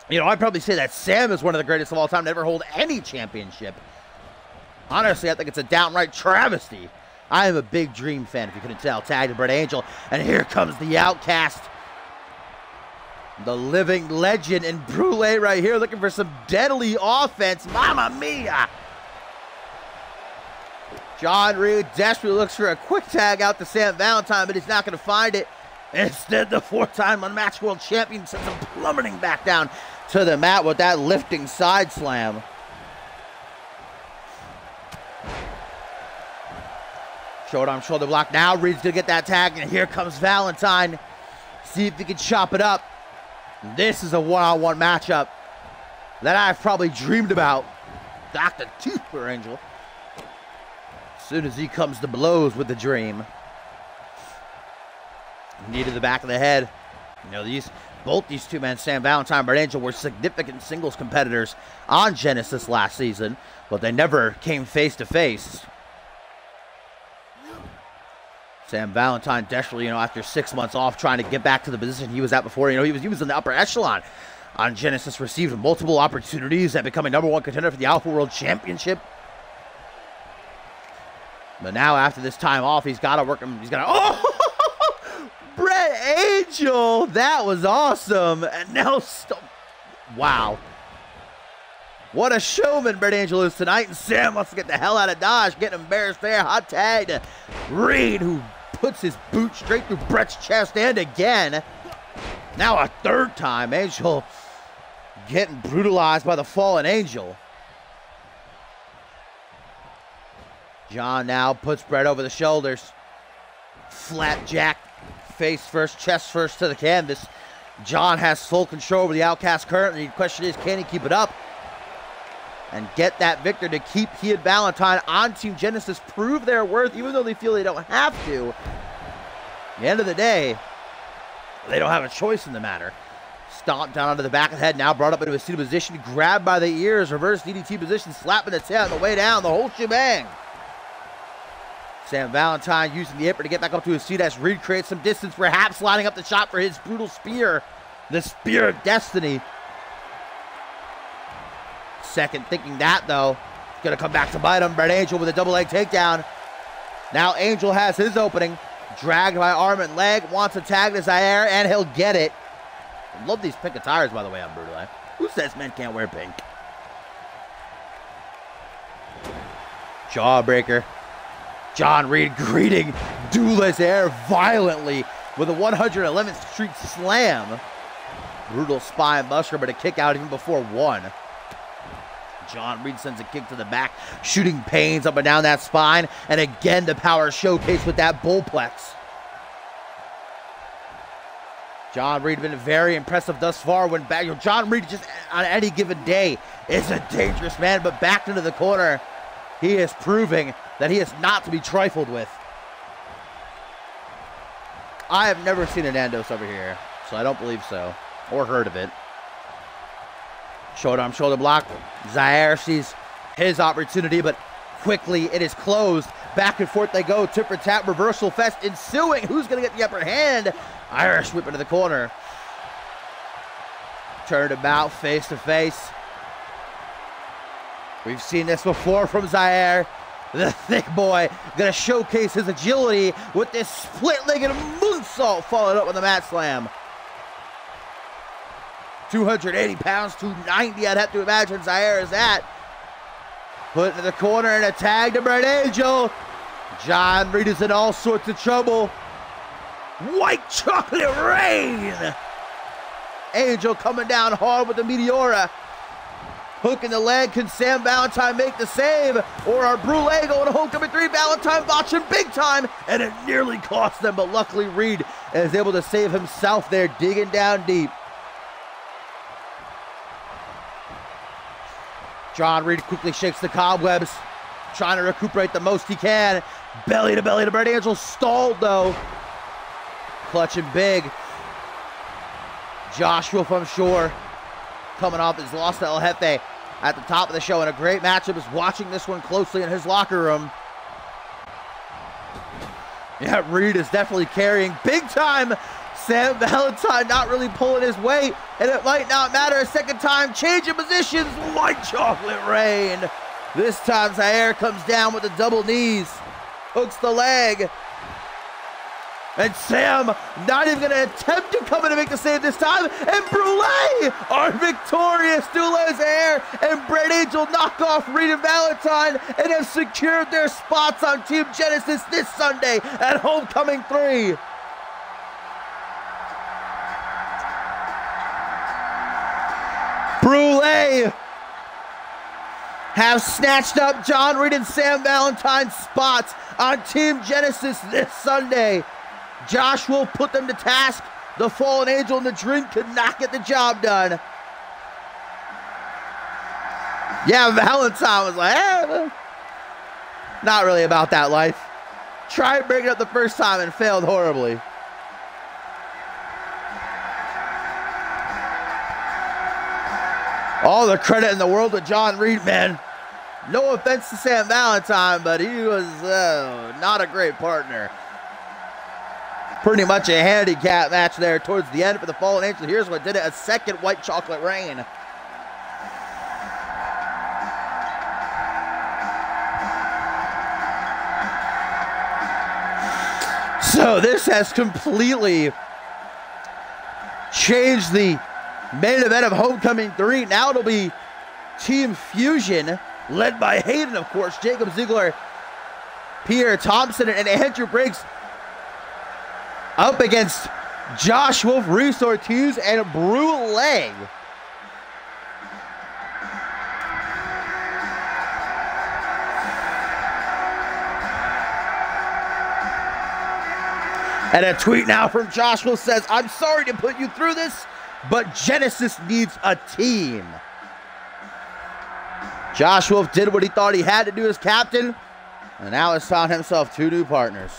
[SPEAKER 1] You know, I'd probably say that Sam is one of the greatest of all time to ever hold any championship. Honestly, I think it's a downright travesty. I am a big Dream fan, if you couldn't tell. Tag to Brett Angel, and here comes the Outcast. The living legend in Brule right here, looking for some deadly offense. Mamma mia! John Reed desperately looks for a quick tag out to Sam Valentine, but he's not going to find it. Instead, the four-time unmatched world champion sends him plummeting back down to the mat with that lifting side slam. Short-arm shoulder block. Now Reed's going to get that tag, and here comes Valentine. See if he can chop it up. This is a one-on-one matchup that I've probably dreamed about. Dr. Toothper Angel. soon as he comes to blows with the dream. Knee to the back of the head. You know, both these two men, Sam Valentine and Brett Angel, were significant singles competitors on Genesis last season, but they never came face to face. Sam Valentine desperately, you know, after 6 months off, trying to get back to the position he was at before. You know, he was in the upper echelon on Genesis, received multiple opportunities at becoming #1 contender for the Alpha World Championship. But now, after this time off, he's got to work him. He's got to. Oh, Brett Angel, that was awesome. And now, wow. What a showman Brett Angel is tonight. And Sam wants to get the hell out of Dodge, getting embarrassed there. Hot tag to Reed, who puts his boot straight through Brett's chest, and again. Now a third time. Angel getting brutalized by the fallen Angel. John now puts Brett over the shoulders. Flapjack, face first, chest first to the canvas. John has full control over the Outcast currently. The question is, can he keep it up and get that victor to keep he and Valentine on Team Genesis, prove their worth, even though they feel they don't have to? At the end of the day, they don't have a choice in the matter. Stomped down onto the back of the head, now brought up into a seated position, grabbed by the ears, reverse DDT position, slapping the tail on the way down, the whole shebang. Sam Valentine using the apron to get back up to his feet as Reed creates some distance, perhaps lining up the shot for his brutal spear, the Spear of Destiny. Second thinking that, though. Going to come back to bite him. Brett Angel with a double leg takedown. Now Angel has his opening. Dragged by arm and leg. Wants a tag to Zaire, and he'll get it. I love these pink attires, by the way, on Brutal. Who says men can't wear pink? Jawbreaker. John Reed greeting Zaire violently with a 111th Street Slam. Brutal spine buster, but a kick out even before one. John Reed sends a kick to the back, shooting pains up and down that spine. And again, the power showcase with that bullplex. John Reed been very impressive thus far. When back, John Reed just on any given day is a dangerous man, but back into the corner, he is proving that he is not to be trifled with. I have never seen a Nandos over here, so I don't believe so, or heard of it. Shoulder arm, shoulder block. Zaire sees his opportunity, but quickly it is closed. Back and forth they go. Tip for tap, reversal fest ensuing. Who's going to get the upper hand? Irish whip into the corner. Turned about face to face. We've seen this before from Zaire. The thick boy going to showcase his agility with this split-legged moonsault followed up with a mat slam. 280 pounds, 290, I'd have to imagine Zaire is at. Put into the corner and a tag to Brett Angel. John Reed is in all sorts of trouble. White chocolate rain. Angel coming down hard with the Meteora. Hook in the leg. Can Sam Valentine make the save? Or are Brule going to homecoming 3? Valentine botching big time. And it nearly cost them. But luckily Reed is able to save himself there, digging down deep. John Reed quickly shakes the cobwebs. Trying to recuperate the most he can. Belly to Brett Angel. Stalled though. Clutching big. Joshua from Shore coming off his loss to El Jefe at the top of the show, and a great matchup. Is watching this one closely in his locker room. Yeah, Reed is definitely carrying big time. Sam Valentine not really pulling his weight, and it might not matter a second time. Changing positions. White chocolate rain. This time Zaire comes down with the double knees. Hooks the leg. And Sam not even going to attempt to come in and make the save this time. And Brule are victorious. Zaire and Brett Angel knock off Reed and Valentine and have secured their spots on Team Genesis this Sunday at Homecoming 3. Brule have snatched up John Reed and Sam Valentine's spots on Team Genesis this Sunday. Josh will put them to task. The Fallen Angel and the Dream could not get the job done. Yeah, Valentine was like, Not really about that life. Tried bringing it up the first time and failed horribly. All the credit in the world to John Reed, man. No offense to Sam Valentine, but he was not a great partner. Pretty much a handicap match there towards the end for the Fallen Angel. Here's what did it, a second white chocolate rain. So this has completely changed the main event of Homecoming 3. Now it'll be Team Fusion, led by Hayden, of course, Jacob Ziegler, Pierre Thompson, and Andrew Briggs, up against Josh Wolf, Reese Ortiz, and Brule. And a tweet now from Josh Wolf says, "I'm sorry to put you through this, but Genesis needs a team." Josh Wolf did what he thought he had to do as captain, and now has found himself 2 new partners.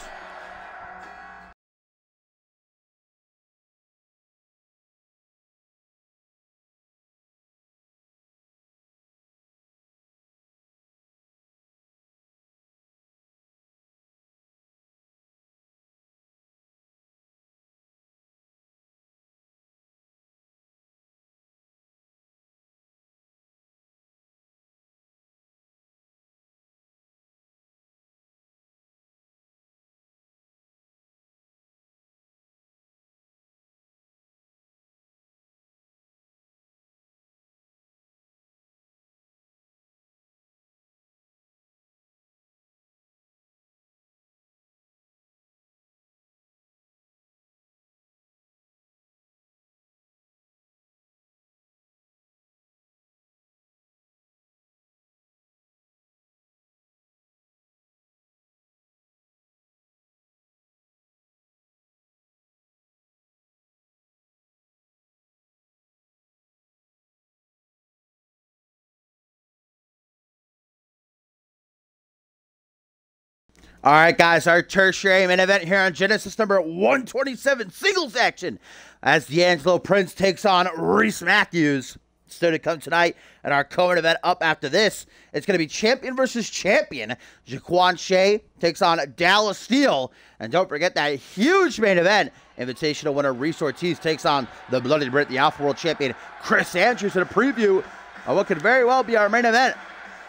[SPEAKER 1] All right, guys, our tertiary main event here on Genesis number 127, singles action, as D'Angelo Prince takes on Reese Matthews. Still to come tonight, and our co-main event up after this, it's going to be champion versus champion. Jaquan Shea takes on Dallas Steele. And don't forget that huge main event, invitational winner Reese Ortiz takes on the Bloody Brit, the Alpha World Champion Chris Andrews, in a preview of what could very well be our main event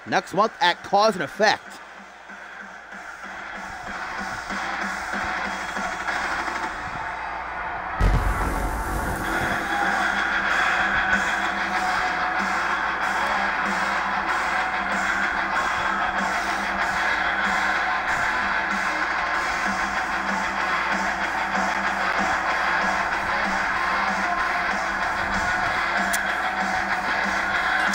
[SPEAKER 1] next month at Cause and Effect.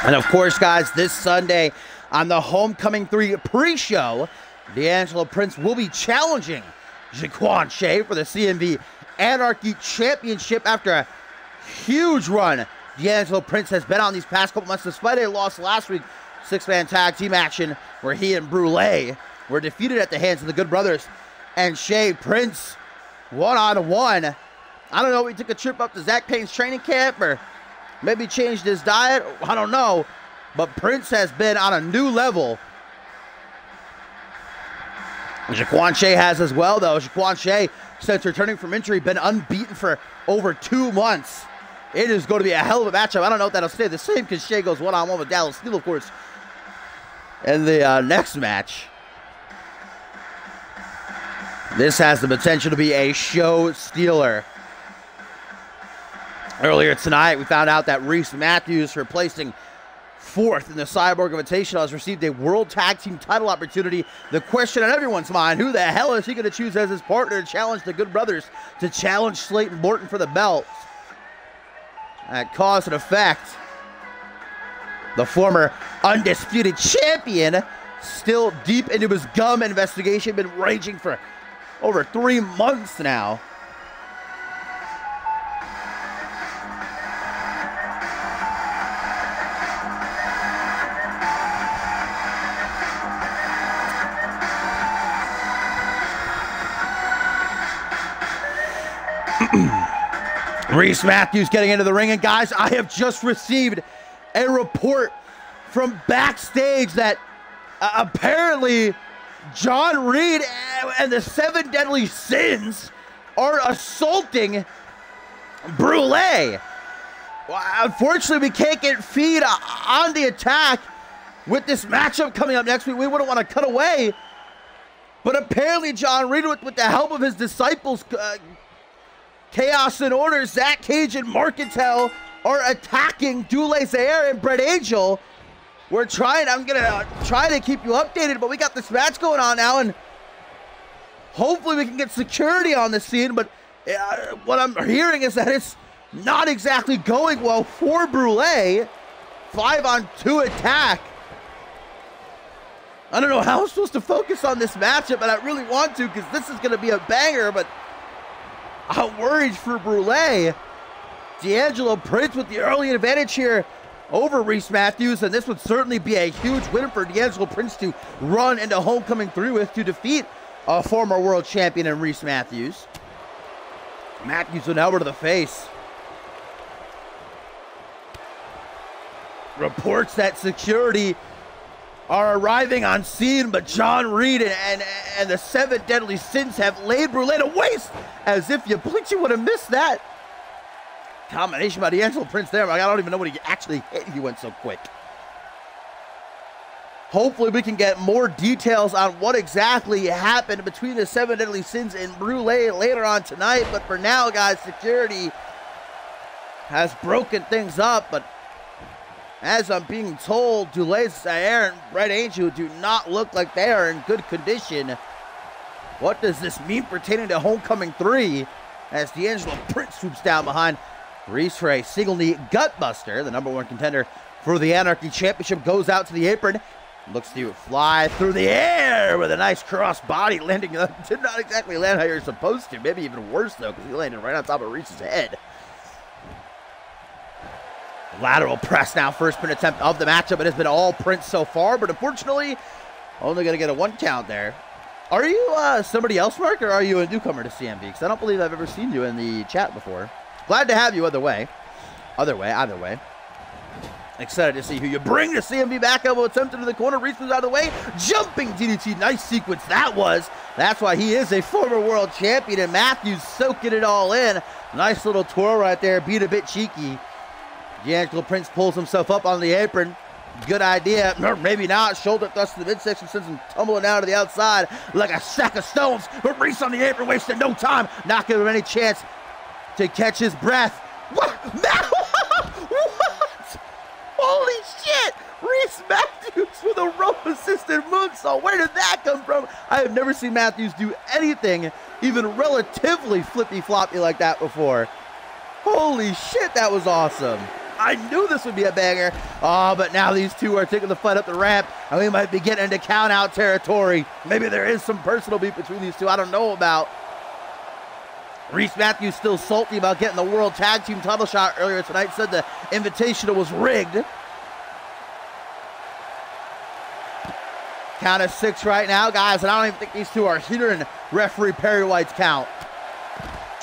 [SPEAKER 1] And of course, guys, this Sunday on the Homecoming 3 pre-show, D'Angelo Prince will be challenging Jaquan Shea for the CMV Anarchy Championship after a huge run D'Angelo Prince has been on these past couple months, despite a loss last week, 6-man tag team action where he and Brule were defeated at the hands of the Good Brothers. And Shea Prince, one-on-one. I don't know if he took a trip up to Zach Payne's training camp or maybe changed his diet. I don't know. But Prince has been on a new level. Jaquan Shea has as well, though. Jaquan Shea, since returning from injury, been unbeaten for over 2 months. It is going to be a hell of a matchup. I don't know if that'll stay the same because Shea goes one-on-one with Dallas Steele, of course, in the next match. This has the potential to be a show stealer. Earlier tonight, we found out that Reese Matthews, for placing 4th in the Cyborg Invitational, has received a World Tag Team title opportunity. The question on everyone's mind, who the hell is he going to choose as his partner to challenge the Good Brothers, to challenge Slayton Morton for the belts? At Cause and Effect, the former undisputed champion, still deep into his gum investigation, been raging for over 3 months now. Reese Matthews getting into the ring, and guys, I have just received a report from backstage that apparently John Reed and the Seven Deadly Sins are assaulting Brûlé. Well, unfortunately, we can't get feed on the attack with this matchup coming up next week. We wouldn't want to cut away, but apparently John Reed, with the help of his disciples, Chaos and Order, Zach Cage and Marketel, are attacking Dule Zaire and Brett Angel. I'm gonna try to keep you updated, but we got this match going on now, and hopefully we can get security on the scene, but what I'm hearing is that it's not exactly going well for Brûlé. 5-on-2 attack. I don't know how I'm supposed to focus on this matchup, but I really want to, because this is going to be a banger, but I'm worried for Brûlé. D'Angelo Prince with the early advantage here over Reese Matthews, and this would certainly be a huge win for D'Angelo Prince to run into Homecoming 3 with, to defeat a former world champion in Reese Matthews. Matthews an elbow to the face. Reports that security are arriving on scene, but John Reed and the Seven Deadly Sins have laid Brûlé to waste. As if you blinked, you would have missed that. Combination by D'Angelo Prince there. I don't even know what he actually hit. He went so quick. Hopefully we can get more details on what exactly happened between the Seven Deadly Sins and Brûlé later on tonight. But for now, guys, security has broken things up. But as I'm being told, Dule Zaire and Brett Angel do not look like they are in good condition. What does this mean pertaining to Homecoming 3? As D'Angelo Prince swoops down behind Reese for a single knee gutbuster. The #1 contender for the Anarchy Championship goes out to the apron. Looks to fly through the air with a nice cross body landing. Did not exactly land how you're supposed to. Maybe even worse, though, because he landed right on top of Reese's head. Lateral press now, first pin attempt of the matchup. It has been all Prince so far, but unfortunately, only going to get a 1 count there. Are you somebody else, Mark, or are you a newcomer to CMV? Because I don't believe I've ever seen you in the chat before. Glad to have you either way. Either way. Excited to see who you bring to CMV. Back elbow attempt into the corner. Reese moves out of the way. Jumping DDT. Nice sequence that was. That's why he is a former world champion. And Matthews soaking it all in. Nice little twirl right there. Beat a bit cheeky. D'Angelo Prince pulls himself up on the apron. Good idea. Or maybe not. Shoulder thrust to the midsection. Sends him tumbling down to the outside like a sack of stones. But Reese on the apron wasting no time. Not giving him any chance to catch his breath. What? What? Holy shit! Reese Matthews with a rope-assisted moonsault. Where did that come from? I have never seen Matthews do anything even relatively flippy-floppy like that before. Holy shit, that was awesome. I knew this would be a banger. Oh, but now these two are taking the fight up the ramp, and we might be getting into count-out territory. Maybe there is some personal beef between these two I don't know about. Reese Matthews still salty about getting the World Tag Team title shot earlier tonight. Said the Invitational was rigged. Count of 6 right now, guys, and I don't even think these two are hearing referee Perry White's count.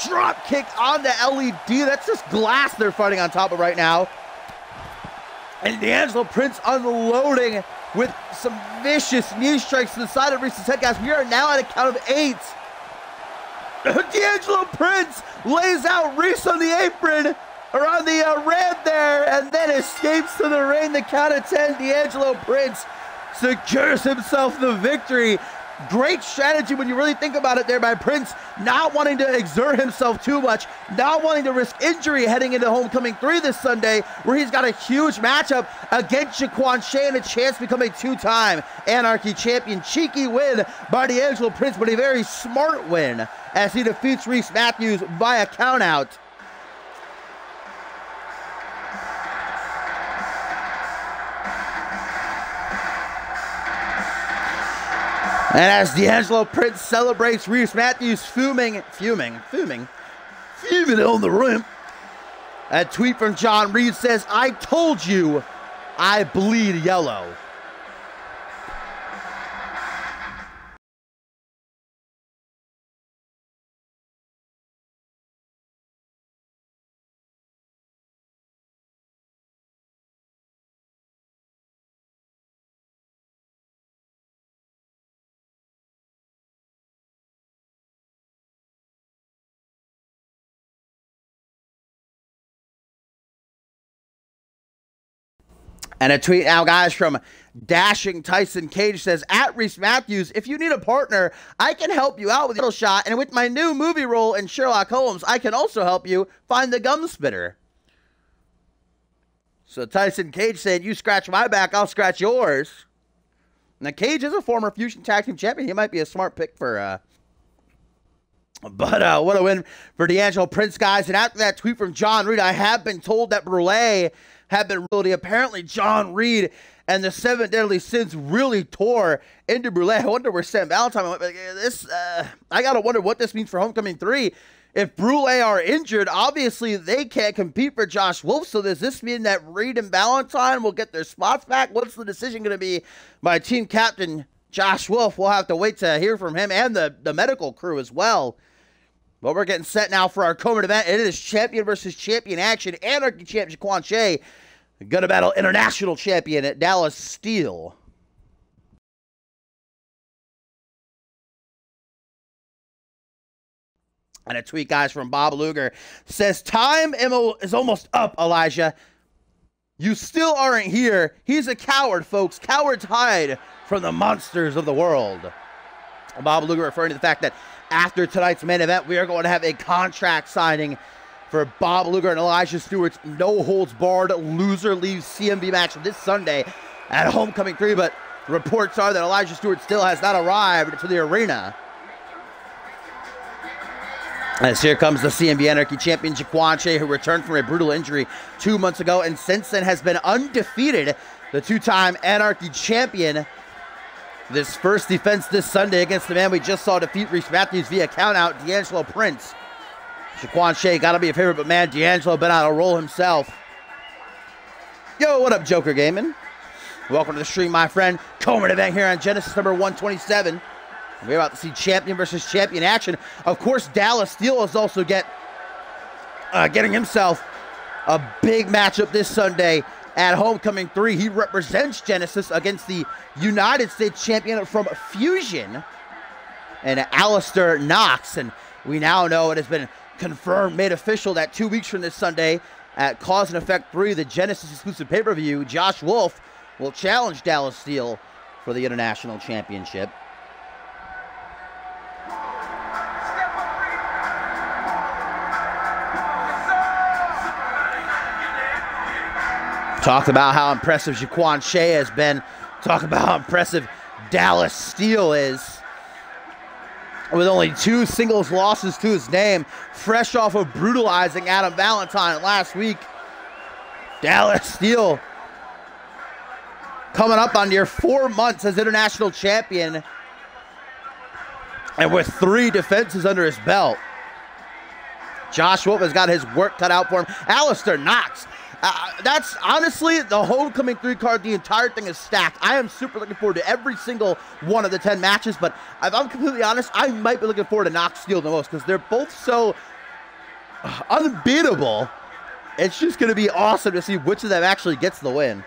[SPEAKER 1] Drop kick on the LED. That's just glass they're fighting on top of right now. And D'Angelo Prince unloading with some vicious knee strikes to the side of Reese's head, guys. We are now at a count of 8. D'Angelo Prince lays out Reese on the apron, or on the ramp there, and then escapes to the ring. The count of 10, D'Angelo Prince secures himself the victory. Great strategy when you really think about it there by Prince, not wanting to exert himself too much, not wanting to risk injury heading into Homecoming 3 this Sunday, where he's got a huge matchup against Jaquan Shea and a chance to become a 2-time Anarchy champion. Cheeky win by D'Angelo Prince, but a very smart win as he defeats Reese Matthews via countout. And as D'Angelo Prince celebrates Reese Matthews fuming on the rim, a tweet from John Reed says, "I told you I bleed yellow." And a tweet now, guys, from Dashing Tyson Cage says, at Reese Matthews, if you need a partner, I can help you out with a little shot. And with my new movie role in Sherlock Holmes, I can also help you find the gum spitter. So Tyson Cage said, you scratch my back, I'll scratch yours. Now, Cage is a former Fusion Tag Team Champion. He might be a smart pick for... But what a win for D'Angelo Prince, guys. And after that tweet from John Reed, I have been told that Brule had been really, apparently John Reed and the 7 Deadly Sins really tore into Brule. I wonder where Sam Valentine went. I got to wonder what this means for Homecoming 3. If Brule are injured, obviously they can't compete for Josh Wolf. So does this mean that Reed and Valentine will get their spots back? What's the decision going to be by team captain Josh Wolf? We'll have to wait to hear from him and the medical crew as well. But we're getting set now for our co-main event. It is champion versus champion action. Anarchy champ Jaquan Shea going to battle international champion at Dallas Steel. And a tweet, guys, from Bob Luger says, time is almost up, Elijah. You still aren't here. He's a coward, folks. Cowards hide from the monsters of the world. Bob Luger referring to the fact that after tonight's main event, we are going to have a contract signing for Bob Luger and Elijah Stewart's no-holds-barred loser leaves CMV match this Sunday at Homecoming 3. But reports are that Elijah Stewart still has not arrived to the arena. As here comes the CMV Anarchy champion Jaquan Shea, who returned from a brutal injury 2 months ago and since then has been undefeated. The two-time Anarchy champion. This first defense this Sunday against the man we just saw defeat Reese Matthews via countout, D'Angelo Prince. Jaquan Shea got to be a favorite, but man, D'Angelo been on a roll himself. Yo, what up, Joker Gaming? Welcome to the stream, my friend. Co-main event here on Genesis number 127. We're about to see champion versus champion action. Of course, Dallas Steel is also getting himself a big matchup this Sunday at Homecoming 3. He represents Genesis against the United States champion from Fusion and Alistair Knox. And we now know it has been confirmed, made official, that 2 weeks from this Sunday at Cause and Effect 3, the Genesis exclusive pay-per-view, Josh Wolf will challenge Dallas Steel for the International Championship. Talked about how impressive Jaquan Shea has been. Talk about how impressive Dallas Steel is. With only 2 singles losses to his name, fresh off of brutalizing Adam Valentine last week. Dallas Steel coming up on near 4 months as international champion and with 3 defenses under his belt. Josh Wolf has got his work cut out for him. Alistair Knox. That's honestly the Homecoming 3 card. The entire thing is stacked. I am super looking forward to every single one of the 10 matches, but if I'm completely honest, I might be looking forward to Knox Steel the most because they're both so unbeatable. It's just going to be awesome to see which of them actually gets the win.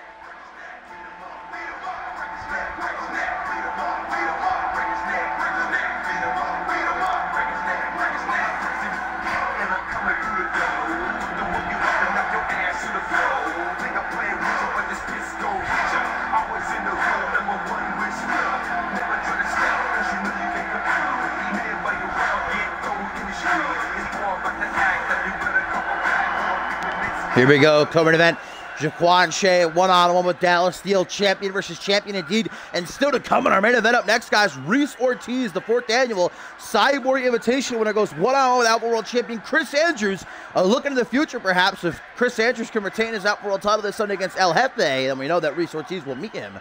[SPEAKER 1] Here we go, co-main event. Jaquan Shea one-on-one with Dallas Steel, champion versus champion indeed. And still to come in our main event up next, guys, Reese Ortiz, the 4th annual Cyborg Invitation winner, goes one-on-one with Outlaw World Champion Chris Andrews. A look into the future, perhaps, if Chris Andrews can retain his Outlaw World title this Sunday against El Jefe, then we know that Reese Ortiz will meet him.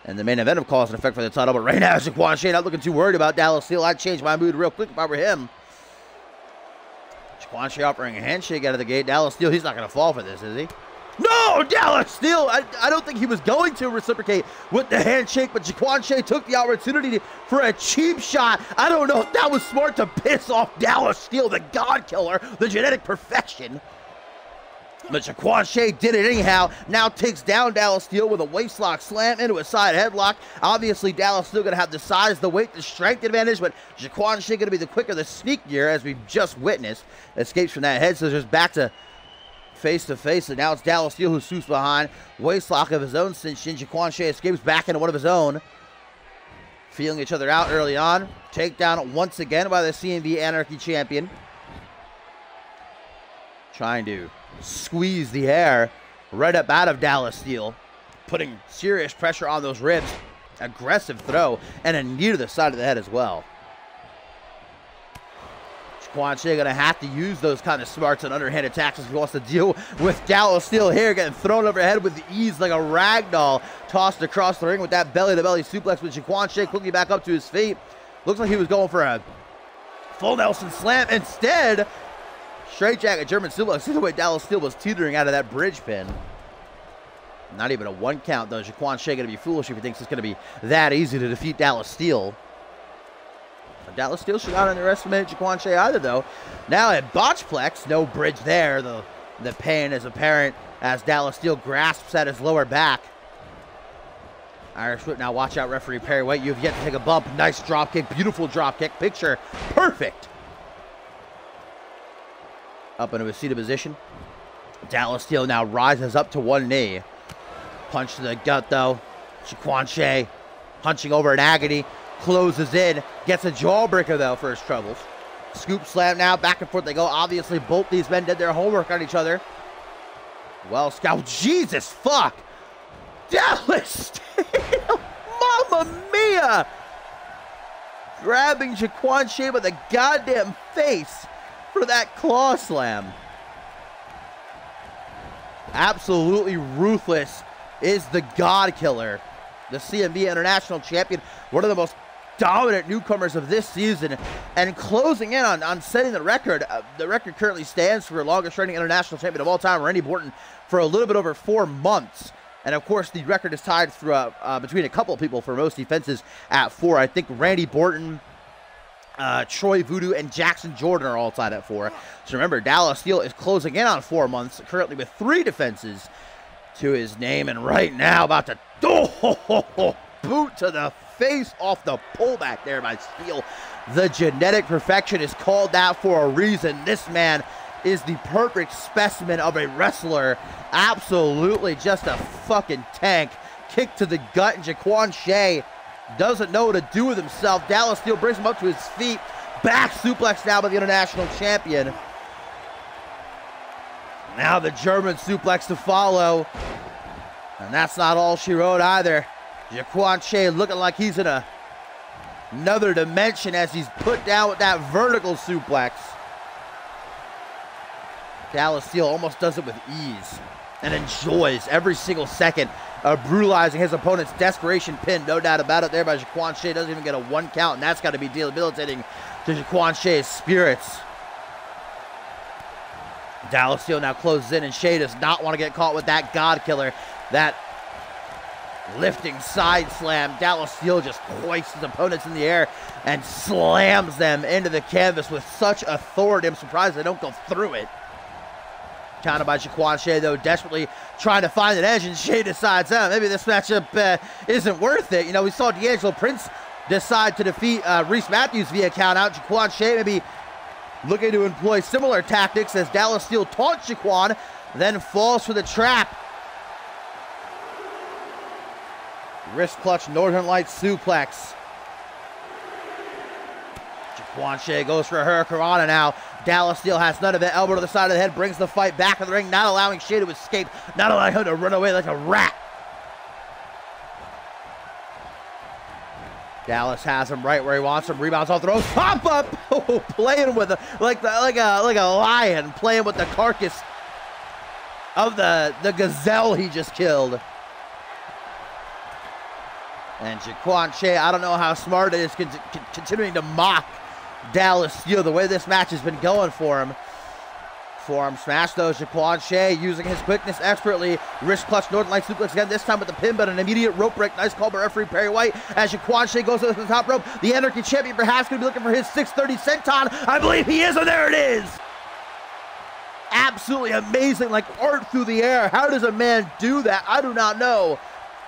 [SPEAKER 1] And the main event of Cause and Effect for the title. But right now, Jaquan Shea not looking too worried about Dallas Steel. I'd change my mood real quick if I were him. Jaquan Shea offering a handshake out of the gate. Dallas Steel, he's not going to fall for this, is he? No, Dallas Steel! I don't think he was going to reciprocate with the handshake, but Jaquan Shea took the opportunity for a cheap shot. I don't know if that was smart to piss off Dallas Steel, the God Killer, the genetic perfection. But Jaquan Shea did it anyhow. Now takes down Dallas Steel with a waistlock slam into a side headlock. Obviously, Dallas Steel going to have the size, the weight, the strength advantage, but Jaquan Shea going to be the quicker, the sneakier, as we've just witnessed. Escapes from that head scissors back to face to face, and now it's Dallas Steele who swoops behind. Waistlock of his own cinch. Jaquan Shea escapes back into one of his own. Feeling each other out early on. Takedown once again by the CMV Anarchy champion. Trying to squeeze the air right up out of Dallas Steele. Putting serious pressure on those ribs. Aggressive throw and a knee to the side of the head as well. Jaquan Shea going to have to use those kind of smarts and underhand attacks if he wants to deal with Dallas Steele here, getting thrown overhead with ease like a rag doll, tossed across the ring with that belly-to-belly suplex with Jaquan Shea quickly back up to his feet. Looks like he was going for a full Nelson slam. Instead, straight jacket German suplex. See the way Dallas Steele was teetering out of that bridge pin. Not even a 1 count, though. Jaquan Shea going to be foolish if he thinks it's going to be that easy to defeat Dallas Steele. Dallas Steele should not underestimate Jaquan Shea either, though. Now at Botchplex, no bridge there. The pain is apparent as Dallas Steele grasps at his lower back. Irish whip now. Watch out, referee Perry White. You've yet to take a bump. Nice drop kick. Beautiful drop kick. Picture perfect. Up into a seated position. Dallas Steele now rises up to one knee. Punch to the gut, though. Jaquan Shea punching over in agony. Closes in. Gets a jawbreaker, though, for his troubles. Scoop slam now. Back and forth they go. Obviously, both these men did their homework on each other. Well, Scout. Jesus, fuck. Dallas Steele. Mamma mia. Grabbing Jaquan Shea by the goddamn face for that claw slam. Absolutely ruthless is the God Killer. The CMV International Champion. One of the most dominant newcomers of this season, and closing in on setting the record. The record currently stands for longest reigning international champion of all time, Randy Orton, for a little bit over 4 months. And of course, the record is tied through between a couple of people for most defenses at 4. I think Randy Orton, Troy Voodoo, and Jackson Jordan are all tied at 4. So remember, Dallas Steele is closing in on 4 months, currently with 3 defenses to his name, and right now about to boot to the face off the pullback there by Steele. The genetic perfection is called that for a reason. This man is the perfect specimen of a wrestler. Absolutely just a fucking tank. Kick to the gut, and Jaquan Shea doesn't know what to do with himself. Dallas Steele brings him up to his feet. Back suplex now by the international champion. Now the German suplex to follow. And that's not all she wrote either. Jaquan Shea looking like he's in another dimension as he's put down with that vertical suplex. Dallas Steele almost does it with ease and enjoys every single second of brutalizing his opponent's desperation pin. No doubt about it there by Jaquan Shea. Doesn't even get a 1 count, and that's got to be debilitating to Jaquan Shea's spirits. Dallas Steele now closes in, and Shea does not want to get caught with that God Killer. That lifting side slam. Dallas Steele just hoists his opponents in the air and slams them into the canvas with such authority. I'm surprised they don't go through it. Countered by Jaquan Shea, though, desperately trying to find an edge, and Shea decides, maybe this matchup isn't worth it. You know, we saw D'Angelo Prince decide to defeat Reese Matthews via countout. Jaquan Shea maybe looking to employ similar tactics as Dallas Steele taunts Jaquan, then falls for the trap. Wrist clutch, Northern Lights suplex. Jaquan Shea goes for a Hurricanrana now. Dallas Steele has none of it. Elbow to the side of the head, brings the fight back in the ring, not allowing Shea to escape, not allowing him to run away like a rat. Dallas has him right where he wants him. Rebounds off the ropes. Pop up! Oh, playing with like a lion, playing with the carcass of the gazelle he just killed. And Jaquan Shea, I don't know how smart it is continuing to mock Dallas Steele the way this match has been going for him. Forearm smash, though. Jaquan Shea using his quickness expertly. Wrist clutch, Northern Light suplex again, this time with the pin, but an immediate rope break. Nice call by referee Perry White as Jaquan Shea goes to the top rope. The Anarchy champion perhaps going to be looking for his 630 senton. I believe he is, and there it is. Absolutely amazing, like art through the air. How does a man do that? I do not know.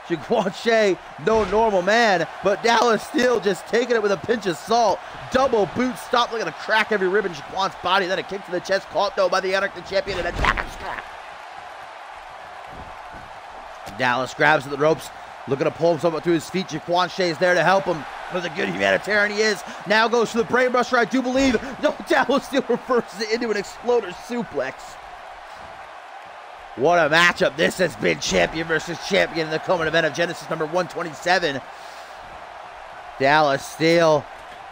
[SPEAKER 1] Jaquan Shea, no normal man, but Dallas Steele just taking it with a pinch of salt. Double boot stop, looking to crack every rib in Jaquan's body. Then a kick to the chest, caught though by the Anarchy champion, and a tap and strap. Dallas grabs at the ropes, looking to pull himself up to his feet. Jaquan Shea is there to help him. What a good humanitarian he is. Now goes for the brain buster, I do believe. No, Dallas still reverses it into an exploder suplex. What a matchup this has been. Champion versus champion in the co-main event of Genesis number 127. Dallas still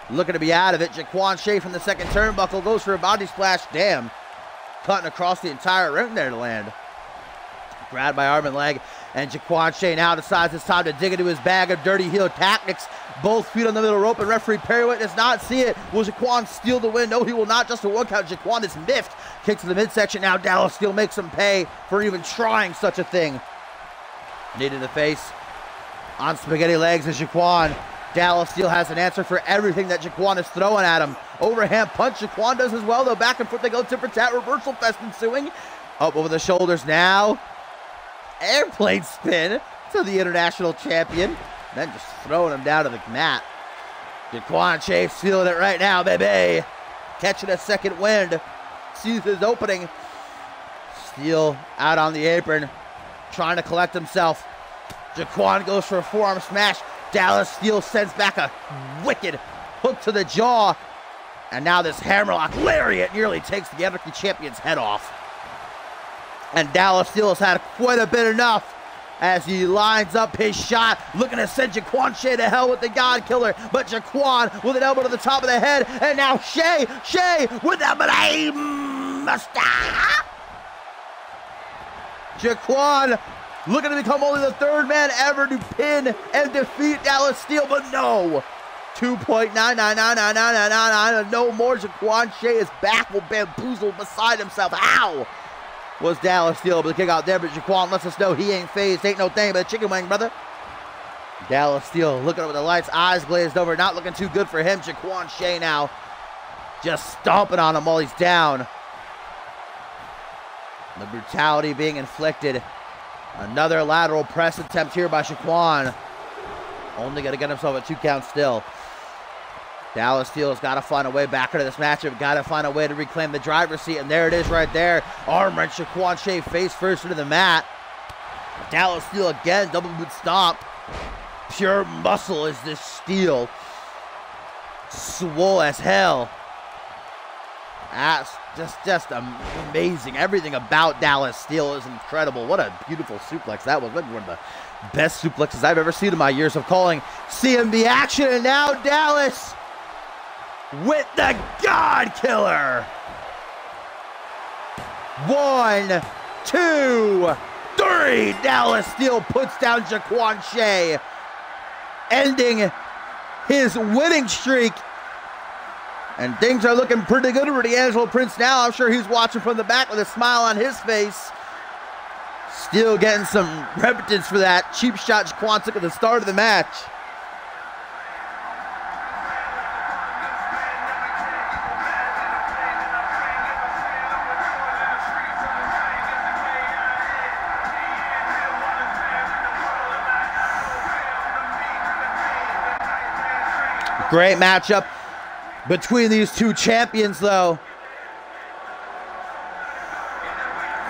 [SPEAKER 1] looking to be out of it. Jaquan Shea from the second turnbuckle goes for a body splash. Damn. Cutting across the entire ring there to land. Grabbed by arm and leg. And Jaquan Shea now decides it's time to dig into his bag of dirty heel tactics. Both feet on the middle rope, and referee Perry White does not see it. Will Jaquan steal the win? No, he will not. Just a 1 count. Jaquan is miffed. Kick to the midsection. Now Dallas Steel makes him pay for even trying such a thing. Knee to the face. On spaghetti legs is Jaquan. Dallas Steel has an answer for everything that Jaquan is throwing at him. Overhand punch. Jaquan does as well, though. Back and forth they go. Tit for tat. Reversal fest ensuing. Up over the shoulders now. Airplane spin to the international champion. Then just throwing him down to the mat. Jaquan Shea feeling it right now, baby. Catching a second wind. Sees his opening. Steel out on the apron. Trying to collect himself. Jaquan goes for a forearm smash. Dallas Steel sends back a wicked hook to the jaw. And now this hammerlock lariat nearly takes the Anarchy Champion's head off. And Dallas Steel has had quite a bit enough as he lines up his shot, looking to send Jaquan Shea to hell with the God Killer. But Jaquan with an elbow to the top of the head, and now Shea with the blame stop. Jaquan looking to become only the 3rd man ever to pin and defeat Dallas Steel, but no. 2.9999999, no more. Jaquan Shea is baffled, bamboozled, beside himself. How was Dallas Steel able to kick out there? But Jaquan lets us know he ain't phased. Ain't no thing but a chicken wing, brother. Dallas Steel looking over the lights, eyes glazed over, not looking too good for him. Jaquan Shea now just stomping on him while he's down. The brutality being inflicted. Another lateral press attempt here by Jaquan. Only going to get himself a 2 count still. Dallas Steel has got to find a way back into this matchup. Got to find a way to reclaim the driver's seat. And there it is right there. Arm wrench. Jaquan Shea face first into the mat. Dallas Steel again. Double boot stomp. Pure muscle is this Steel. Swole as hell. That's just amazing. Everything about Dallas Steel is incredible. What a beautiful suplex that was. Maybe one of the best suplexes I've ever seen in my years of calling CMV action. And now Dallas with the God Killer. 1, 2, 3. Dallas Steel puts down Jaquan Shea, ending his winning streak. And things are looking pretty good for D'Angelo Prince now. I'm sure he's watching from the back with a smile on his face. Still getting some repentance for that cheap shot Jaquan took at the start of the match. Great matchup between these two champions, though.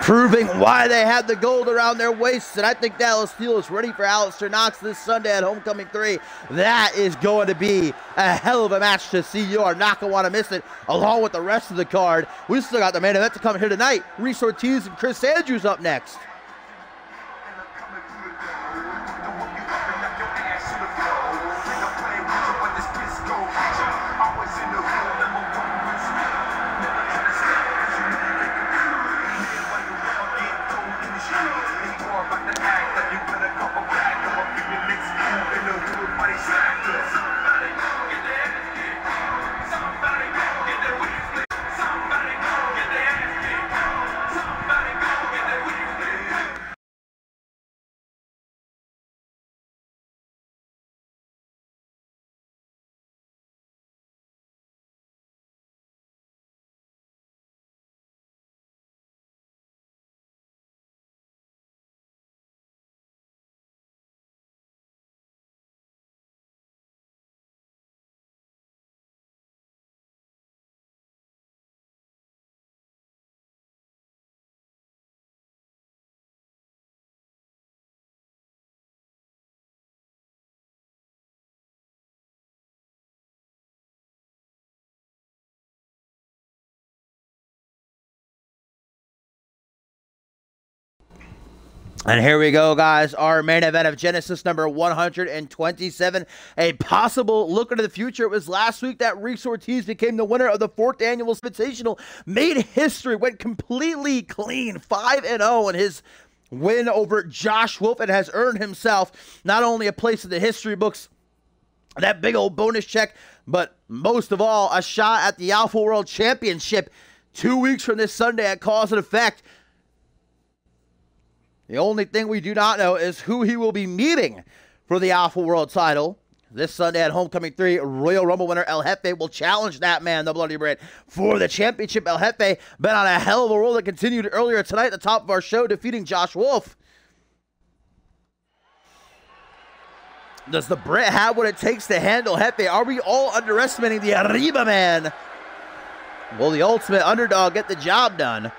[SPEAKER 1] Proving why they had the gold around their waists. And I think Dallas Steel is ready for Alistair Knox this Sunday at Homecoming 3. That is going to be a hell of a match to see. You are not going to want to miss it, along with the rest of the card. We still got the main event to come here tonight. Reese Ortiz and Chris Andrews up next. And here we go, guys. Our main event of Genesis number 127. A possible look into the future. It was last week that Reese Ortiz became the winner of the 4th annual Invitational. Made history. Went completely clean. 5-0 in his win over Josh Wolf. And has earned himself not only a place in the history books, that big old bonus check, but most of all, a shot at the Alpha World Championship 2 weeks from this Sunday at Cause and Effect. The only thing we do not know is who he will be meeting for the Alpha World title. This Sunday at Homecoming 3, Royal Rumble winner El Jefe will challenge that man, the Bloody Brit, for the championship. El Jefe been on a hell of a roll that continued earlier tonight at the top of our show, defeating Josh Wolf. Does the Brit have what it takes to handle Jefe? Are we all underestimating the Arriba man? Will the ultimate underdog get the job done?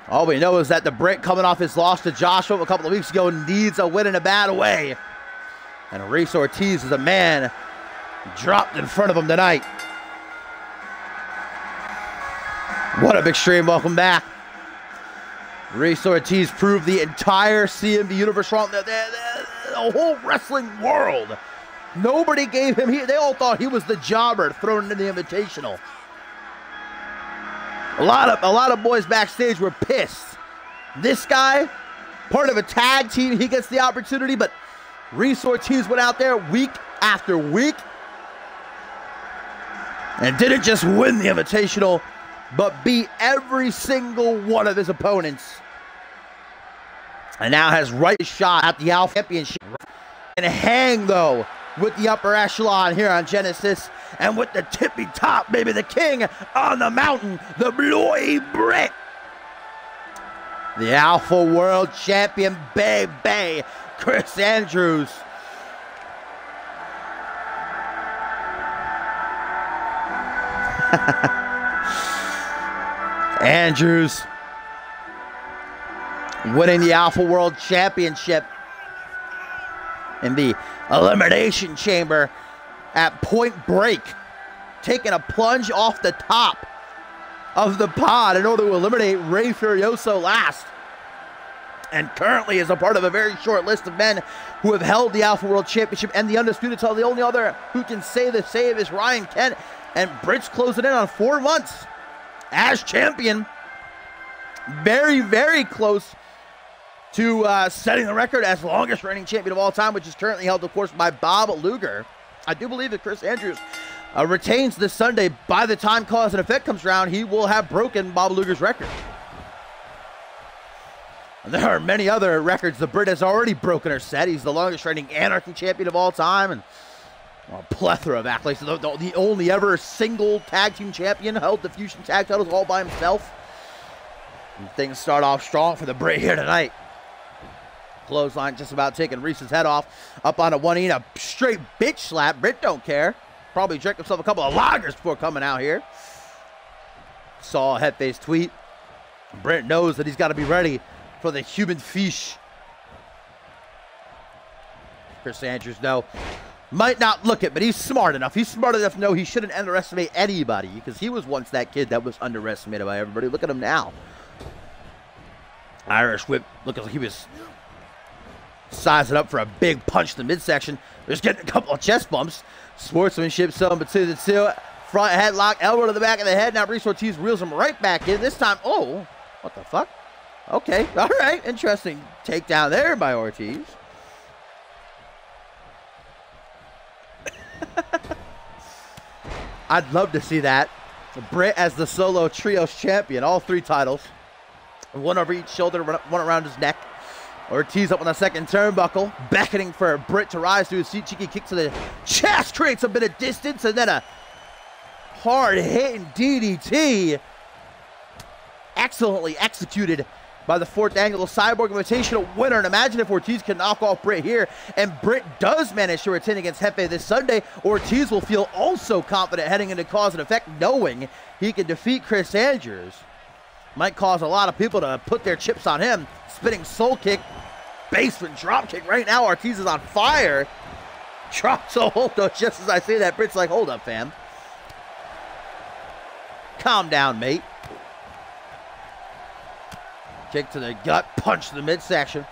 [SPEAKER 1] All we know is that the Brit, coming off his loss to Joshua a couple of weeks ago, needs a win in a bad way. And Reese Ortiz is a man dropped in front of him tonight. What up, Extreme? Welcome back. Reese Ortiz proved the entire CMV universe wrong. The whole wrestling world. Nobody gave him, they all thought he was the jobber thrown into the Invitational. A lot of boys backstage were pissed. This guy, part of a tag team, he gets the opportunity, but Reese Ortiz went out there week after week and didn't just win the Invitational, but beat every single one of his opponents. And now has right shot at the Alpha Championship. And hang, though, with the upper echelon here on Genesis. And with the tippy top, baby, the king on the mountain, the Bloody Brit. The Alpha World Champion, baby, Chris Andrews. Andrews winning the Alpha World Championship in the Elimination Chamber at Point Break, taking a plunge off the top of the pod in order to eliminate Rey Furioso last. And currently is a part of a very short list of men who have held the Alpha World Championship and the Undisputed title. The only other who can say the same is Ryan Kent, and Britt's closing in on 4 months as champion. Very, very close to setting the record as longest reigning champion of all time, which is currently held, of course, by Bob Luger. I do believe that Chris Andrews retains this Sunday. By the time Cause and Effect comes around, he will have broken Bob Luger's record. And there are many other records the Brit has already broken or set. He's the longest reigning Anarchy champion of all time, and a plethora of accolades. The only ever single tag team champion, held the Fusion tag titles all by himself. And things start off strong for the Brit here tonight. Clothesline just about taking Reese's head off. Up on a 1E, a straight bitch slap. Britt don't care. Probably drank himself a couple of lagers before coming out here. Saw Hefe's tweet. Britt knows that he's got to be ready for the human fish. Chris Andrews, though, might not look it, but he's smart enough. He's smart enough to know he shouldn't underestimate anybody, because he was once that kid that was underestimated by everybody. Look at him now. Irish whip, looking like he was sizing up for a big punch to the midsection. Just getting a couple of chest bumps. Sportsmanship, some between the two. Front headlock, elbow to the back of the head. Now Reese Ortiz reels him right back in. This time, oh, what the fuck? Okay, all right, interesting takedown there by Ortiz. I'd love to see that. Britt as the solo trios champion, all 3 titles. One over each shoulder, one around his neck. Ortiz up on the second turnbuckle, beckoning for Britt to rise to his feet. Cheeky kick to the chest, creates a bit of distance, and then a hard-hitting DDT. Excellently executed by the 4th annual Cyborg Invitational winner. And imagine if Ortiz can knock off Britt here, and Britt does manage to retain against Jefe this Sunday. Ortiz will feel also confident heading into Cause and Effect, knowing he can defeat Chris Andrews. Might cause a lot of people to put their chips on him. Spinning soul kick, basement drop kick. Right now, Ortiz is on fire. Drops a hold, though, just as I say that. Britt's like, hold up, fam. Calm down, mate. Kick to the gut, punch to the midsection.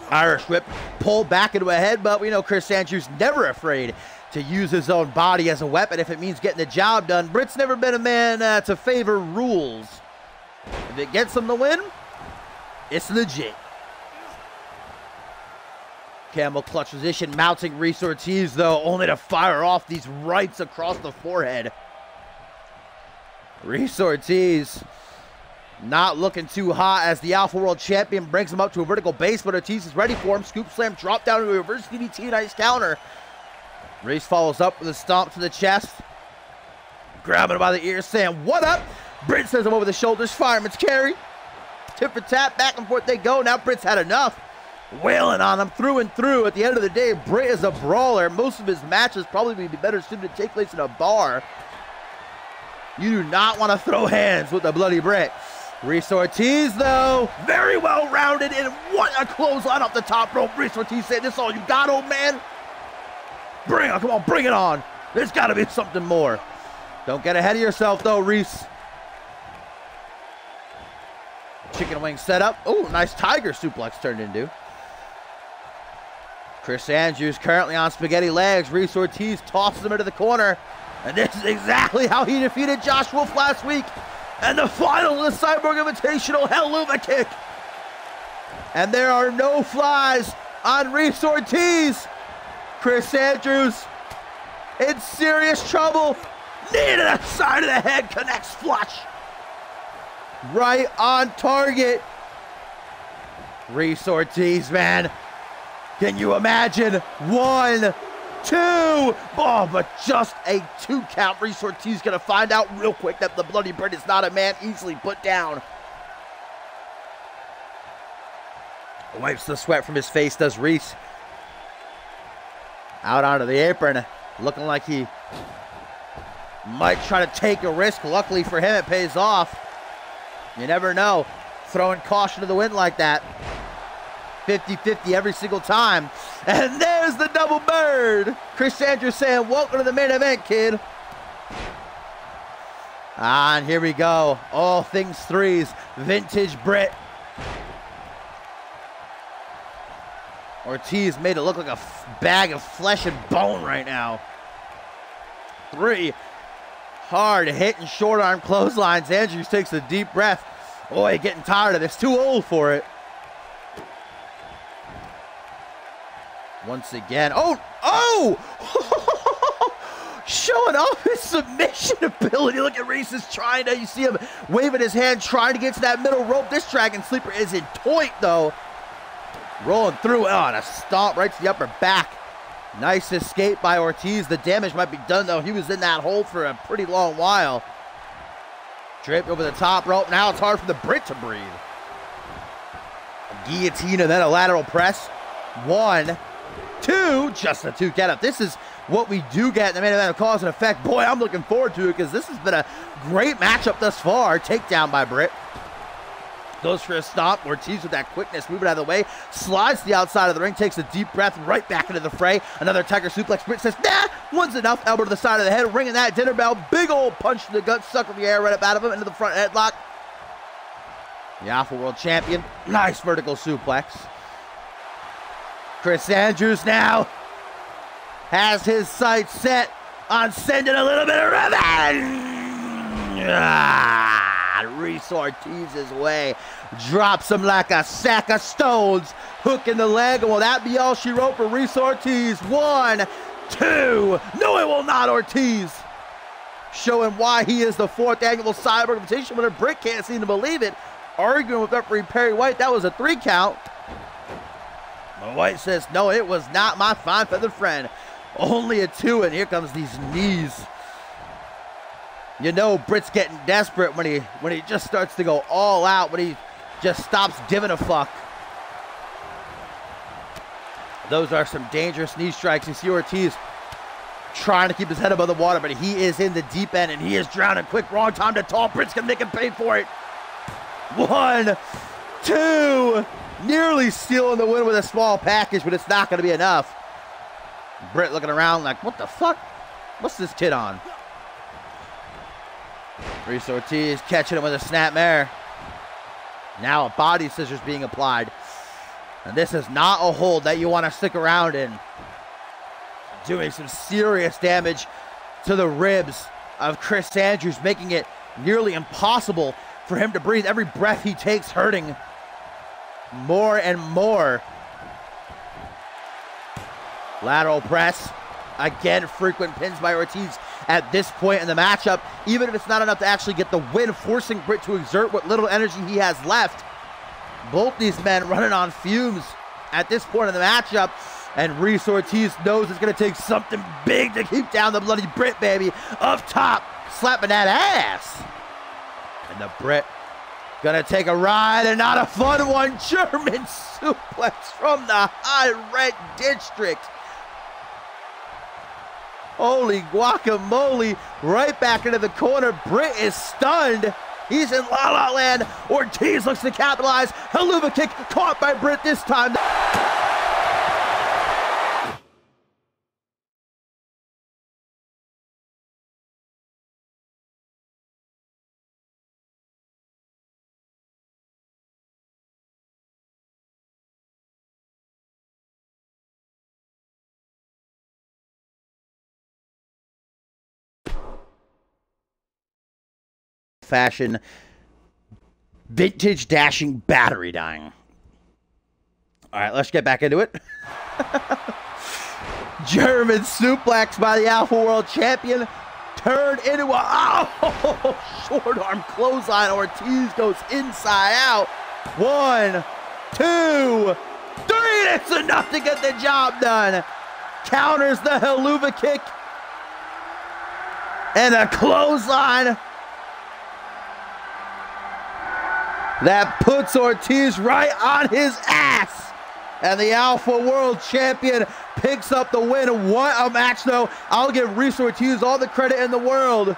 [SPEAKER 1] Irish whip pulled back into a head, but we know Chris Andrews never afraid to use his own body as a weapon if it means getting the job done. Britt's never been a man to favor rules. If it gets him the win, it's legit. Camel clutch position, mounting Reese Ortiz, though, only to fire off these rights across the forehead. Reese Ortiz not looking too hot as the Alpha World Champion brings him up to a vertical base, but Ortiz is ready for him. Scoop slam, drop down to a reverse DDT, nice counter. Reese follows up with a stomp to the chest. Grabbing him by the ear, saying, "What up?" Britt says him over the shoulders, fireman's carry. Tip for tap, back and forth they go. Now Britt's had enough. Wailing on him through and through. At the end of the day, Britt is a brawler. Most of his matches probably would be better suited to take place in a bar. You do not want to throw hands with the Bloody Britt. Reese Ortiz, though, very well rounded, and what a clothesline off the top rope. Reese Ortiz said, "This all you got, old man? Bring it, come on, bring it on. There's got to be something more." Don't get ahead of yourself, though, Reese. Chicken wing setup. Oh, nice tiger suplex turned into. Chris Andrews currently on spaghetti legs. Reese Ortiz tosses him into the corner. And this is exactly how he defeated Josh Wolf last week. And the final of the Cyborg Invitational, Helluva Kick. And there are no flies on Reese Ortiz. Chris Andrews in serious trouble. Knee to the side of the head, connects flush. Right on target. Reese Ortiz, man. Can you imagine? 1, 2. Oh, but just a 2 count. Reese Ortiz gonna find out real quick that the Bloody Britt is not a man easily put down. Wipes the sweat from his face, does Reese. Out onto the apron, looking like he might try to take a risk. Luckily for him, it pays off. You never know. Throwing caution to the wind like that. 50-50 every single time. And there's the double bird. Chris Andrews saying, "Welcome to the main event, kid." And here we go. All things threes. Vintage Britt. Ortiz made it look like a bag of flesh and bone right now. 3 hard hitting short arm clotheslines. Andrews takes a deep breath. Boy, getting tired of this. Too old for it. Once again. Oh! Showing off his submission ability. Look at Reese is trying to, you see him waving his hand, trying to get to that middle rope. This Dragon Sleeper is in toit, though. Rolling through. Oh, and a stomp right to the upper back. Nice escape by Ortiz. The damage might be done, though. He was in that hole for a pretty long while. Draped over the top rope. Now it's hard for the Brit to breathe. A guillotine and then a lateral press. 1, 2. Just a 2 count up. This is what we do get in the main event of Cause and Effect. Boy, I'm looking forward to it because this has been a great matchup thus far. Takedown by Britt. Goes for a stomp. Ortiz with that quickness, moving out of the way. Slides to the outside of the ring, takes a deep breath, right back into the fray. Another tiger suplex. Britt says, "Nah, one's enough." Elbow to the side of the head, ringing that dinner bell. Big old punch to the gut, sucking the air right up out of him into the front headlock. The Alpha World Champion. Nice vertical suplex. Chris Andrews now has his sights set on sending a little bit of revenge. Reese Ortiz's way. Drops him like a sack of stones. Hook in the leg. And will that be all she wrote for Reese Ortiz? 1, 2. No, it will not, Ortiz. Showing why he is the 4th annual Cyborg Invitational winner. Britt can't seem to believe it. Arguing with referee Perry White. That was a 3 count. But White says, "No, it was not, my fine feathered friend." Only a 2, and here comes these knees. You know Britt's getting desperate when he just starts to go all out, when he just stops giving a fuck. Those are some dangerous knee strikes. You see Ortiz trying to keep his head above the water, but he is in the deep end, and he is drowning quick. Wrong time to talk. Britt's going to make him pay for it. 1, 2. Nearly stealing the win with a small package, but it's not going to be enough. Britt looking around like, what the fuck? What's this kid on? Reese Ortiz catching him with a snapmare. Now a body scissors being applied. And this is not a hold that you want to stick around in. Doing some serious damage to the ribs of Chris Andrews, making it nearly impossible for him to breathe. Every breath he takes hurting more and more. Lateral press. Again, frequent pins by Ortiz at this point in the matchup, even if it's not enough to actually get the win, forcing Britt to exert what little energy he has left. Both these men running on fumes at this point in the matchup, and Reese Ortiz knows it's going to take something big to keep down the bloody Britt, baby. Up top, slapping that ass. And the Britt gonna take a ride, and not a fun one. German suplex from the high red district. Holy guacamole, right back into the corner. Britt is stunned. He's in La La Land. Ortiz looks to capitalize. Helluva kick caught by Britt this time. Fashion, vintage dashing battery dying. All right, let's get back into it. German suplex by the Alpha World Champion turned into a short arm clothesline. Ortiz goes inside out. 1, 2, 3. That's enough to get the job done. Counters the Helluva kick and a clothesline that puts Ortiz right on his ass. And the Alpha World Champion picks up the win. What a match, though. I'll give Reese Ortiz all the credit in the world.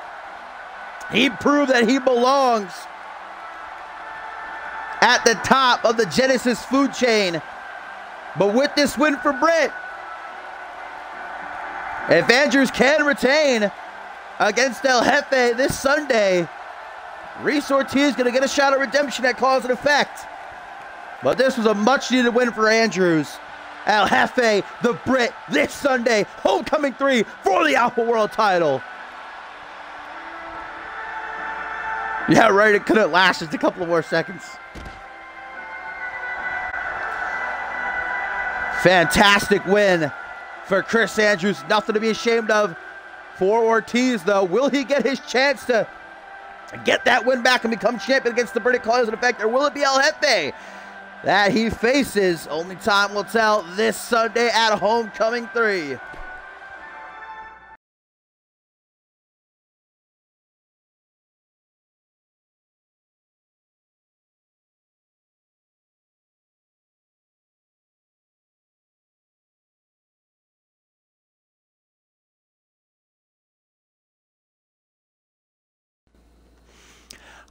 [SPEAKER 1] He proved that he belongs at the top of the Genesis food chain. But with this win for Britt, if Andrews can retain against El Jefe this Sunday, Reese Ortiz going to get a shot at redemption at cause and effect. But this was a much-needed win for Andrews. El Jefe, the Brit, this Sunday, Homecoming 3 for the Alpha World title. Yeah, right, it couldn't last just a couple more seconds. Fantastic win for Chris Andrews. Nothing to be ashamed of for Ortiz, though. Will he get his chance to get that win back and become champion against the British cause and effect, or will it be El Jefe that he faces? Only time will tell this Sunday at Homecoming 3.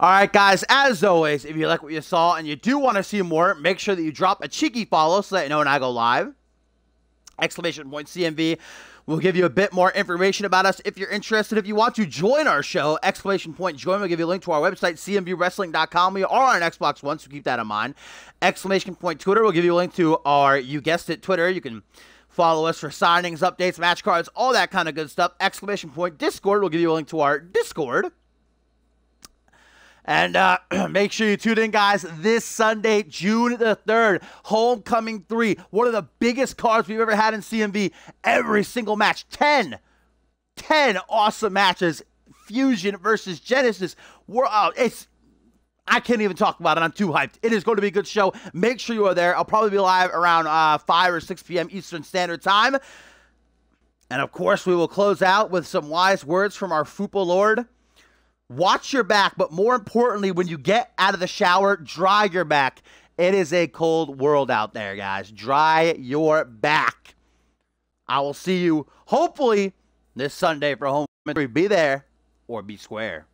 [SPEAKER 1] All right, guys, as always, if you like what you saw and you do want to see more, make sure that you drop a cheeky follow so that you know when I go live. Exclamation point CMV will give you a bit more information about us if you're interested. If you want to join our show, exclamation point join will give you a link to our website, cmvwrestling.com. We are on Xbox One, so keep that in mind. Exclamation point Twitter will give you a link to our, you guessed it, Twitter. You can follow us for signings, updates, match cards, all that kind of good stuff. Exclamation point Discord will give you a link to our Discord. And make sure you tune in, guys, this Sunday, June the 3rd, Homecoming 3, one of the biggest cards we've ever had in CMV. Every single match, 10 awesome matches. Fusion versus Genesis. I can't even talk about it. I'm too hyped. It is going to be a good show. Make sure you are there. I'll probably be live around 5 or 6 p.m. Eastern Standard Time. And, of course, we will close out with some wise words from our Fupa Lord. Watch your back, but more importantly, when you get out of the shower, dry your back. It is a cold world out there, guys. Dry your back. I will see you, hopefully, this Sunday for Homecoming 3. Be there or be square.